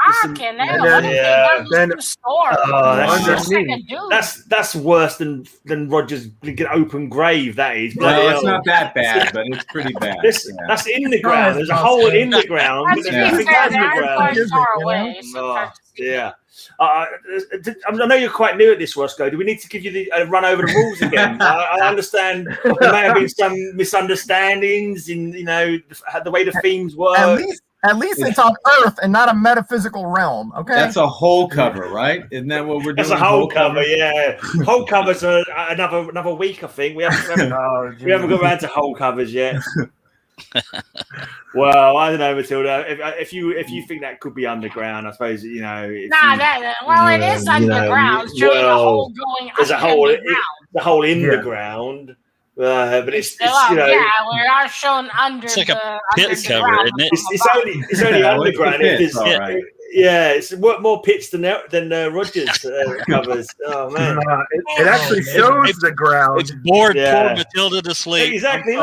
That's worse than Roger's open grave. That is. Well, it's not that bad, but it's pretty bad. That's in the ground. There's a hole in the ground. I know you're quite new at this, Rosko. Do we need to give you a run over the rules again? I understand there may have been some misunderstandings in the way the themes work. At least it's on Earth and not a metaphysical realm. Okay, that's a whole cover, right? Isn't that what we're doing? That's a whole cover, yeah. Whole covers are another week, I think. We haven't got around to whole covers yet. Well, I don't know, Matilda. If you think that could be underground, I suppose it is underground. There's a hole in the ground. But it's we are shown under. It's like a pit cover, isn't it? It's only underground. It's more pits than Rogers covers. Oh man, it actually shows the ground. It's bored poor Matilda to sleep. Exactly.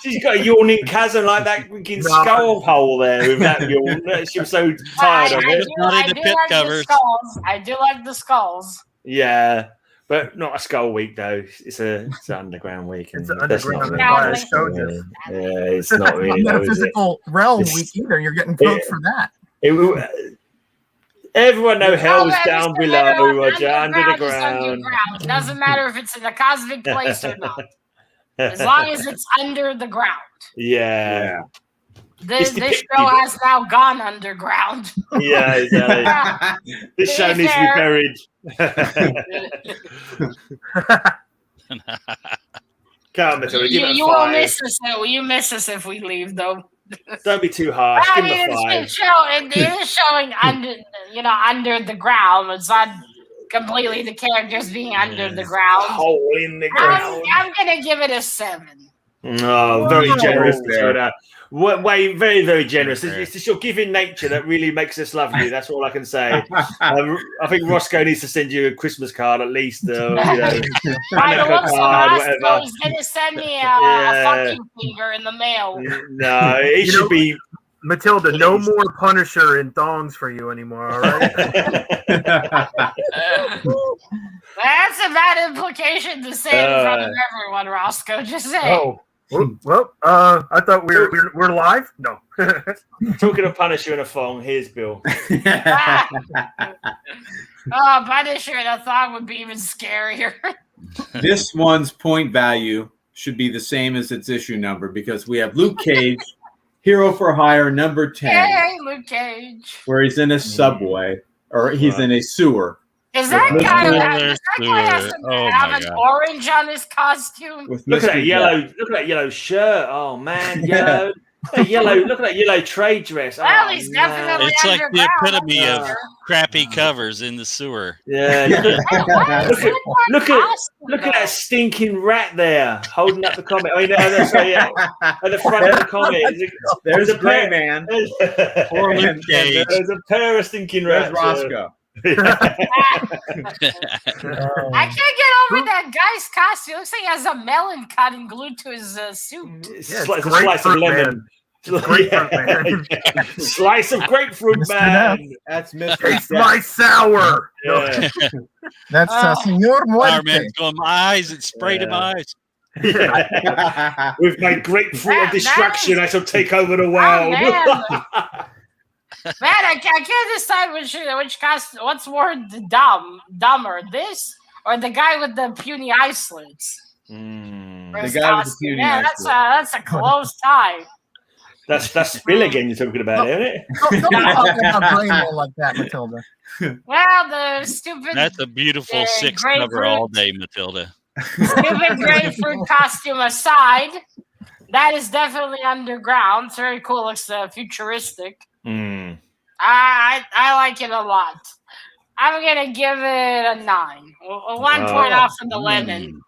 She's got a yawning chasm like that freaking skull hole there with that yawn. She was so tired of it. I do like the skulls. Yeah. But not a skull week though. It's an underground week. It's an underground. It's not really not a physical realm week either. You're getting poked for that. Everyone knows hell is down below, Roger, under the ground. It doesn't matter if it's in a cosmic place or not, as long as it's under the ground. Yeah. This show has now gone underground. Yeah, exactly. This show needs to be buried. You will miss us. You miss us if we leave, though. Don't be too harsh. I mean, it is showing under the ground. It's not completely the characters being under the ground. Hole in the ground. I'm gonna give it a 7. Oh, very generous. Way, very, very generous. It's just your giving nature that really makes us love you. That's all I can say. I think Rosko needs to send you a Christmas card at least. He's going to send me a fucking finger in the mail. No, it should be. Matilda, no more Punisher and thongs for you anymore, all right? That's a bad implication to say in front of everyone, Rosko. Just say. Oh. Well, I thought we're live. No. Talking of Punisher and a thong, here's Bill. Punisher and a thong would be even scarier. This one's point value should be the same as its issue number because we have Luke Cage, Hero for Hire, number 10. Hey, Luke Cage. Where he's in a subway or he's in a sewer. Is that guy has an orange on his costume? Look at that yellow shirt. Oh man, yellow. Look at that yellow trade dress. Well, he's definitely it's like the epitome of crappy covers in the sewer. Yeah. Look at that stinking rat there holding up the comic. I mean, at the front of the comic. There's a TheGreyMan. Poor Luke Cage. There's a pair of stinking rats. There's Rosko. I can't get over that guy's costume. It looks like he has a melon cutting glued to his suit. It's like a slice of lemon. Slice of grapefruit man. That's Mr. Taste my sour. Yeah. That's Senor Muerte. Man's going, my eyes. It sprayed in my eyes. With my grapefruit of destruction, I shall take over the world. Man, I can't decide which costume. What's more dumber, this or the guy with the puny eye slits? The guy with the puny eye slits. That's a close tie. That's Bill again you're talking about, isn't it? Don't talk about Greyman like that, Matilda. Well, the stupid. That's a beautiful 6 cover all day, Matilda. Stupid grapefruit costume aside, that is definitely underground. It's very cool. Looks futuristic. I like it a lot. I'm gonna give it a 9. 1 point off from the lemon.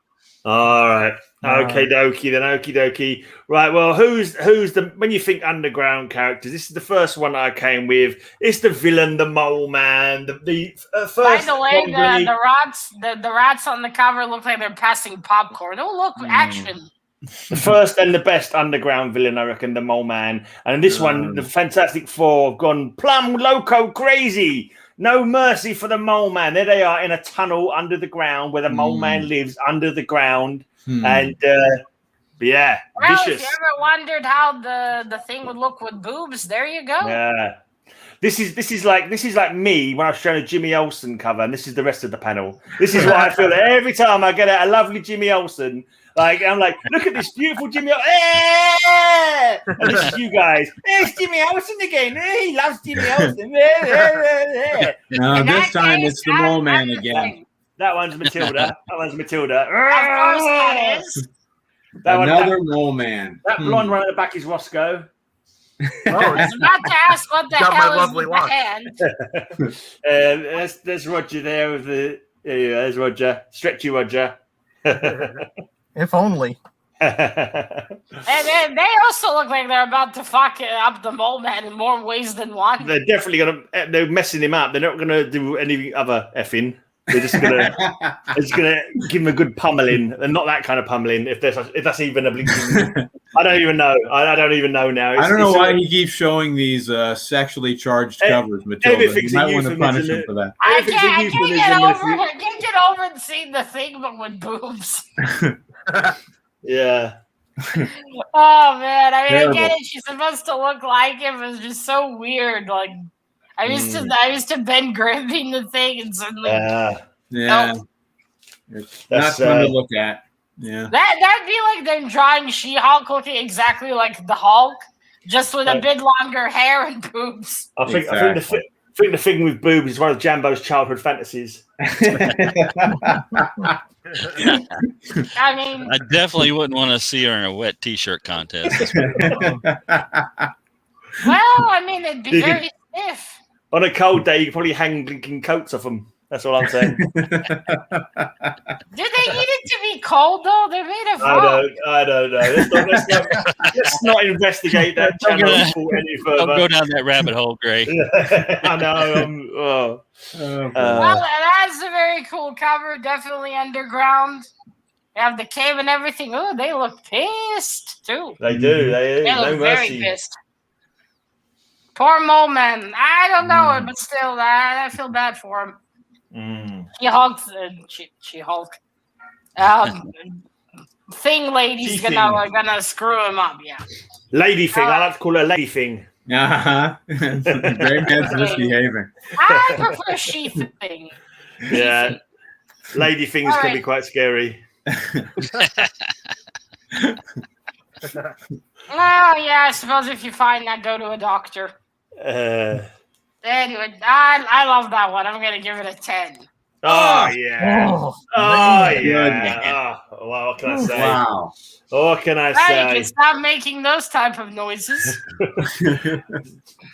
All right. Okay, dokie. Then okie dokie. Right. Well, who's the when you think underground characters? This is the first one I came with. It's the villain, the mole man. The first. By the way, the rats on the cover look like they're passing popcorn. Oh, look, action. The first and the best underground villain, I reckon, the mole man. And this one, the Fantastic Four, have gone plumb loco crazy. No mercy for the mole man. There they are in a tunnel under the ground where the mole man lives under the ground. And yeah, well, vicious. If you ever wondered how the thing would look with boobs, there you go. Yeah. This is like me when I was showing a Jimmy Olsen cover, and this is the rest of the panel. This is what I feel every time I get a lovely Jimmy Olsen. Like I'm like, look at this beautiful Jimmy Olsen. And this is you guys. It's Jimmy Olsen again. He loves Jimmy Olsen. No, this time it's the mole man again. That one's Matilda. That one's Matilda. Of course that is. Another mole man. That blonde one at the back is Rosko. I was about to ask what the hell is with the hand. There's Roger there with the. There's Roger. Stretchy Roger. If only. And they also look like they're about to fuck up the mole man in more ways than one. They're definitely they're messing him up. They're not gonna do any other effing. They're just gonna give him a good pummeling, and not that kind of pummeling. If that's even a blinking, I don't even know. I don't even know now. I don't know why he keeps showing these sexually charged covers, Matilda. You might want to punish him for that. I can't get over and seeing the thing, but with boobs. Yeah. Oh man, I mean, I get it. She's supposed to look like him. It's just so weird. Like I used to Ben Grimm being the thing, and suddenly, it's not fun to look at. Yeah, that'd be like them drawing She-Hulk looking exactly like the Hulk, just with a bit longer hair and boobs. I think the thing with boobs is one of Jambo's childhood fantasies. I mean, I definitely wouldn't want to see her in a wet T-shirt contest. Well, I mean, it'd be very stiff. On a cold day, you could probably hang blinking coats off them. That's all I'm saying. Do they need it to be cold though? They're made of rock. I don't know. Let's not investigate that channel any further. Don't go down that rabbit hole, Gray. I know. Well, that's a very cool cover. Definitely underground. They have the cave and everything. Oh, they look pissed too. They do. They look very pissed. Poor Mole Man. I don't know it, but still, I feel bad for him. She-Hulk. Thing lady's gonna screw him up. Yeah. Lady thing. I like to call her Lady thing. TheGreyMan's misbehaving. I prefer she thing. Yeah. Lady things can be quite scary. Well, yeah, I suppose if you find that, go to a doctor. Anyway, I love that one. I'm gonna give it a 10. Oh yeah. Oh yeah. Oh, well, what can I say? Wow. What can I say? You can stop making those type of noises.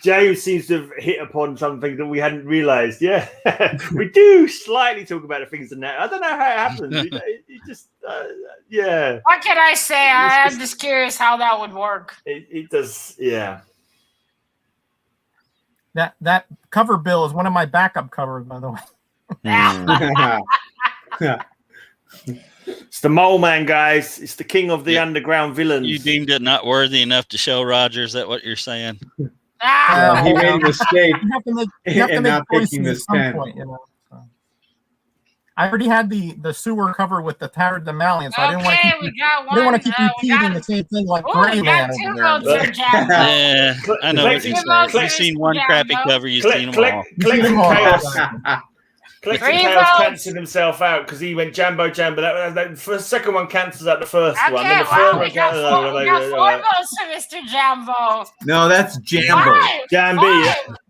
James seems to have hit upon something that we hadn't realised. Yeah, we do slightly talk about the things in that. I don't know how it happens. It just, yeah. What can I say? I'm just curious how that would work. It does, yeah. That cover bill is one of my backup covers, by the way. It's the Mole Man, guys. It's the king of the underground villains. You deemed it not worthy enough to show Roger. Is that what you're saying? He made a mistake in not picking this pen. I already had the sewer cover with the Tarot the Malian, so I didn't want to keep repeating the same thing like TheGreyMan. Yeah, I know what you're saying. You've seen one crappy cover, you've seen them all. Collecting Chaos cancelled himself out because he went Jambo. That the second one cancels out the first one. Then the third one cancels out. We got 4 votes for Mr. Jambo. No, that's Jambo.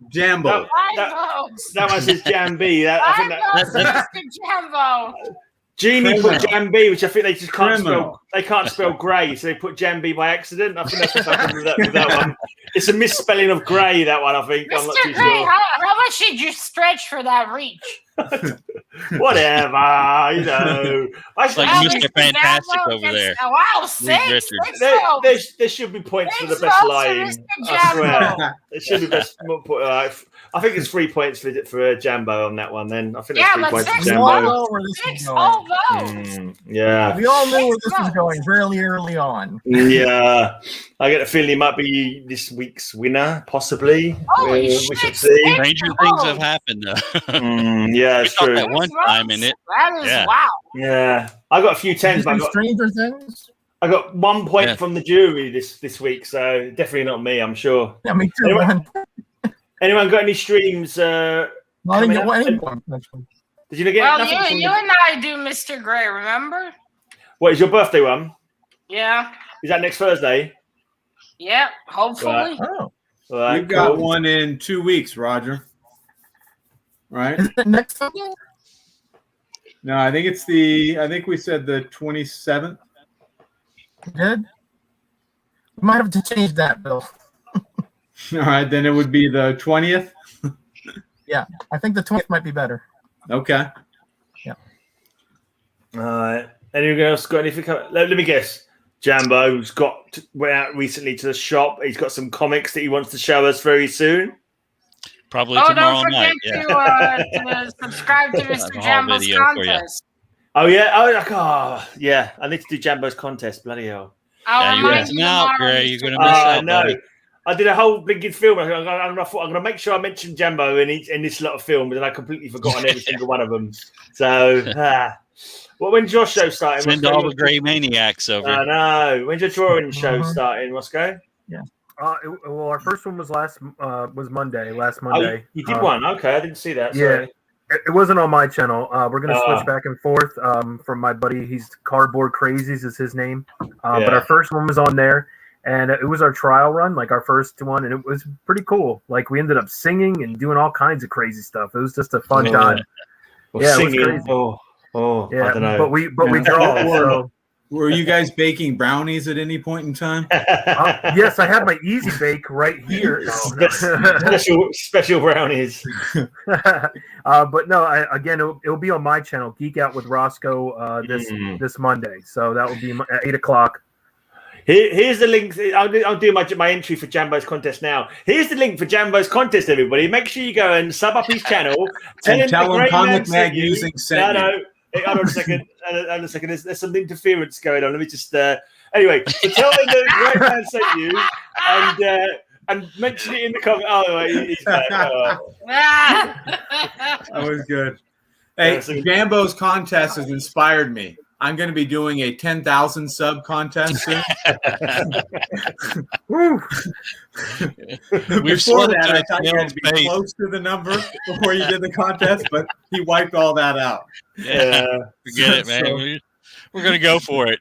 Jambo. That one says Jambi. I think that's Mr. Jambo. Jeannie put Jambi, which I think they just can't spell. They can't spell grey, so they put Jambi by accident. I think that's what's happened with that one. It's a misspelling of grey. That one, I think. Mr. Gray, how much did you stretch for that reach? Whatever, you know. It's like Mr. Fantastic over there. Wow, six. There should be points for the best lying. I swear. There should be best. I think it's 3 points for Jambo on that one. Then I think it's 3 points for Jambo. Yeah. We all knew where this was going really early on. Yeah. I get a feeling he might be this week's winner, possibly. We should see. Stranger things have happened, though. Yeah, it's true. That one time in it. That is wow. Yeah. I got a few tens, but Stranger Things? I got 1 point from the jury this week, so definitely not me, I'm sure. Yeah, me too. Anyone got any streams? Not even any point. Did you get? Well, you and I do Mr. Grey, remember? What is your birthday one? Yeah. Is that next Thursday? Yeah, hopefully. Right. Oh. Right, We've got one in 2 weeks, Roger. Right? Is it next Sunday? No, I think we said the 27th. Good. We might have to change that, Bill. All right, then it would be the 20th. Yeah, I think the 20th might be better. Okay. Yeah. All right. Anyone else got anything? Let me guess. Jambo's went out recently to the shop. He's got some comics that he wants to show us very soon. Probably tomorrow night. Don't forget to subscribe to Mr. Jambo's contest. Oh yeah. Yeah. I need to do Jambo's contest. Bloody hell. You're missing out, Gray. You're going to miss out. No. Buddy. I did a whole big film. I thought I'm going to make sure I mention Jambo in this lot of films, and I completely forgot on every single one of them. So, when's your show starting? Send all the Grey Maniacs over. I know. When's your drawing show starting, Rosko? Yeah. Well, our first one was last Monday. Last Monday. Oh, you did one? Okay, I didn't see that. Yeah. Sorry. It wasn't on my channel. We're going to switch back and forth from my buddy. He's Cardboard Crazies is his name. But our first one was on there. And it was our trial run, like our first one, and it was pretty cool. Like we ended up singing and doing all kinds of crazy stuff. It was just a fun time. Well, yeah, singing. It was crazy. I don't know. But we draw. So. Were you guys baking brownies at any point in time? Yes, I have my Easy Bake right here. Special brownies. But no, it'll be on my channel, Geek Out with Rosko, this Monday. So that will be at 8:00. Here's the link. I'll do my entry for Jambo's contest now. Here's the link for Jambo's contest, everybody. Make sure you go and sub up his channel. Tell him Comic Mag Musings sent you. Hold on a second. There's some interference going on. Let me just. Anyway, so tell him the TheGreyMan sent you, and mention it in the comment. Oh, wait, he's back. That was good. Hey, Jambo's contest has inspired me. I'm going to be doing a 10,000 sub contest soon. Before that, I thought you had to be close to the number before you did the contest, but he wiped all that out. Yeah, forget it, man. We're going to go for it.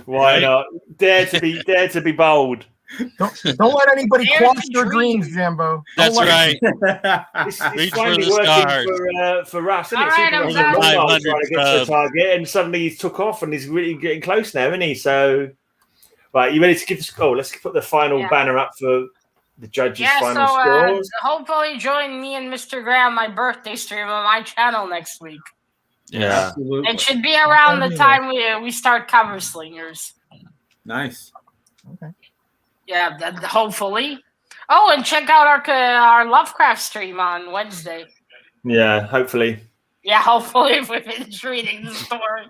Why not? Dare to be bold. Don't let anybody quash your dreams, Jambo. That's right. It's finally working for Russ, isn't it? He's trying to get to the target, and suddenly he's took off, and he's really getting close now, isn't he? So, right, you ready to give the score? Let's put the final banner up for the judges' final scores. Hopefully, join me and Mr. Gray on my birthday stream on my channel next week. Yeah, absolutely. It should be around the time we start cover Slingers. Nice. Okay. Yeah, hopefully. Oh, and check out our Lovecraft stream on Wednesday. Yeah, hopefully. Yeah, hopefully if we finish reading the story.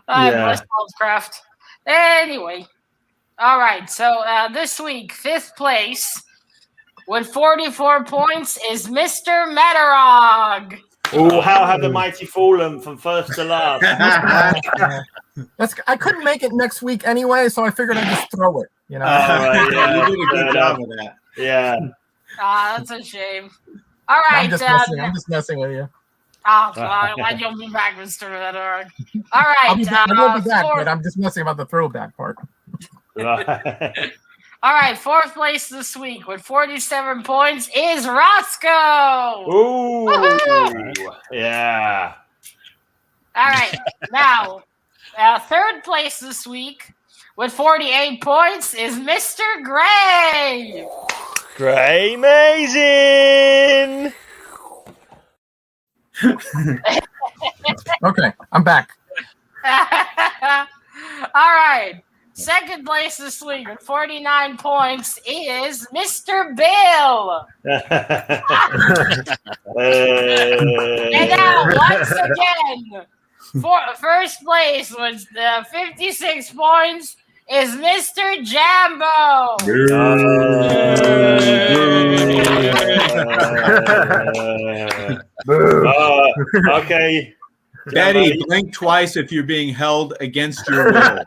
Bless Lovecraft. Anyway. All right, so this week, 5th place with 44 points is Mr. Metarog. Oh, how have the mighty fallen from first to last? I couldn't make it next week anyway, so I figured I'd just throw it. You know. Right, you did a good job with that. Yeah. That's a shame. All right. I'm just messing with you. Oh, well, you'll be back, Mr. Metarog. All right. I will be back, but I'm just messing about the throwback part. All right, 4th place this week with 47 points is Rosko. Ooh, woo-hoo! Yeah. All right, now 3rd place this week with 48 points is Mr. Gray. Gray amazing. Okay, I'm back. All right. Second place is Slinger, 49 points, is Mr. Bill. And now, once again, first place was 56 points, is Mr. Jambo. Okay. Betty, blink twice if you're being held against your will.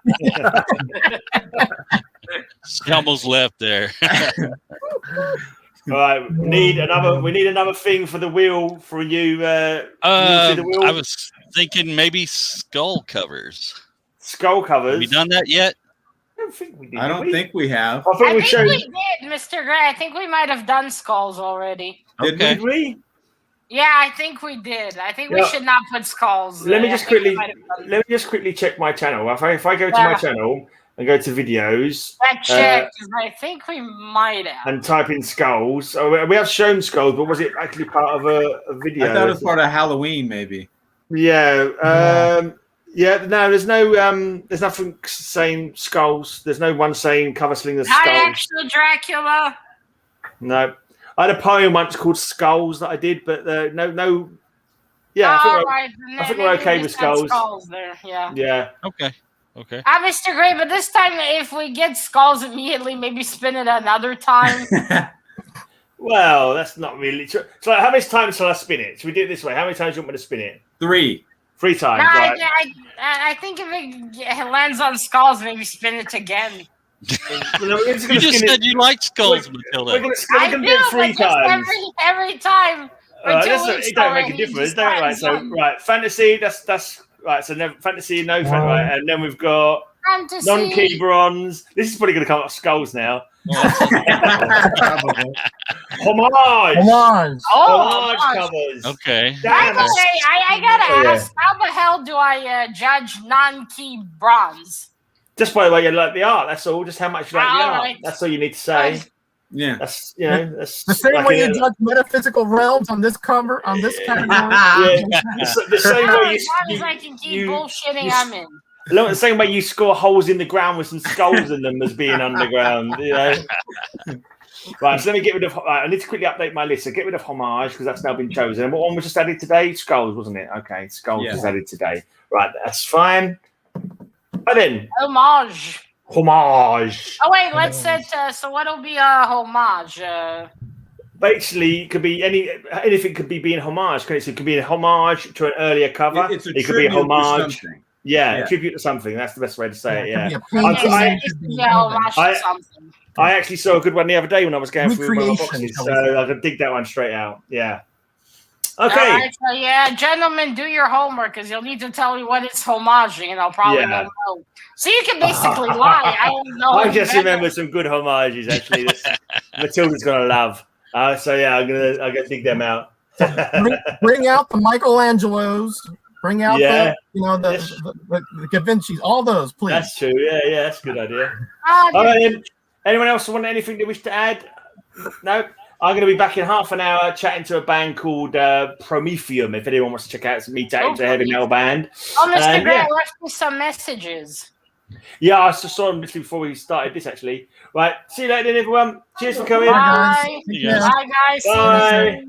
She almost left there. All right, we need another thing for the wheel for you. The wheel? I was thinking maybe skull covers. Skull covers. Have you done that yet? I don't think we did. I don't think we have. I think we did, Mr. Gray. I think we might have done skulls already. Did we? Yeah, I think we did. I think we should not put skulls. Let me just quickly check my channel. If I go to my channel and go to videos, check, I think we might have. And type in skulls. Oh, we have shown skulls, but was it actually part of a video? I thought it was part of Halloween, maybe. Yeah. No, there's nothing saying skulls. There's no one saying cover Slingers skulls. Not actual Dracula. No. I had a poem once called Skulls that I did, but no. Yeah, I think we're okay with skulls. Skulls there, yeah. Yeah. Okay. Mr. Gray, but this time, if we get skulls immediately, maybe spin it another time. Well, that's not really true. So, how many times shall I spin it? Should we do it this way? How many times do you want me to spin it? 3. 3 times. No, right? I think if it lands on skulls, maybe spin it again. You just said you like skulls, Matilda. We're gonna do it 3 times. Every time. It don't make a difference, don't it? Right. So fantasy. That's right. So fantasy, no fan, right, and then we've got fantasy. Non-key bronze. This is probably going to come up with skulls now. Homage covers. Okay. I gotta ask, how the hell do I judge non-key bronze? Just by the way you like the art, that's all. Just how much you like the art. Right. That's all you need to say. Yeah. That's that's the same way you judge metaphysical realms on this cover, on this category. The same way as long as I can keep bullshitting, I'm in. The same way you score holes in the ground with some skulls in them as being underground, you know. Right, so let me get rid of. I need to quickly update my list. So get rid of homage because that's now been chosen. And what one was just added today? Skulls, wasn't it? Okay, skulls was added today. Right, that's fine. And then homage. Oh wait, let's set. So what'll be a homage? Basically, it could be anything. Could be being homage. It could be a homage to an earlier cover. It could be a homage. Yeah, tribute to something. That's the best way to say it. Yeah. I actually saw a good one the other day when I was going through my boxes, so I could dig that one straight out. Yeah. Okay. All right, so gentlemen, do your homework because you'll need to tell me what it's homaging, and I'll probably don't know. So you can basically lie. I don't know. I just remember some good homages actually. Matilda's gonna love. So yeah, I'm gonna dig them out. bring out the Michelangelos. Bring out the Da Vinci's, all those, please. That's true. Yeah, that's a good idea. All right, anyone else want anything they wish to add? No. I'm going to be back in half an hour chatting to a band called Prometheum. If anyone wants to check out some meet out, it's a heavy metal band. Oh, Mr. Gray, left me some messages. Yeah, I just saw them just before we started this, actually. Right, see you later, then, everyone. Cheers for coming. Bye. Bye, guys. Bye.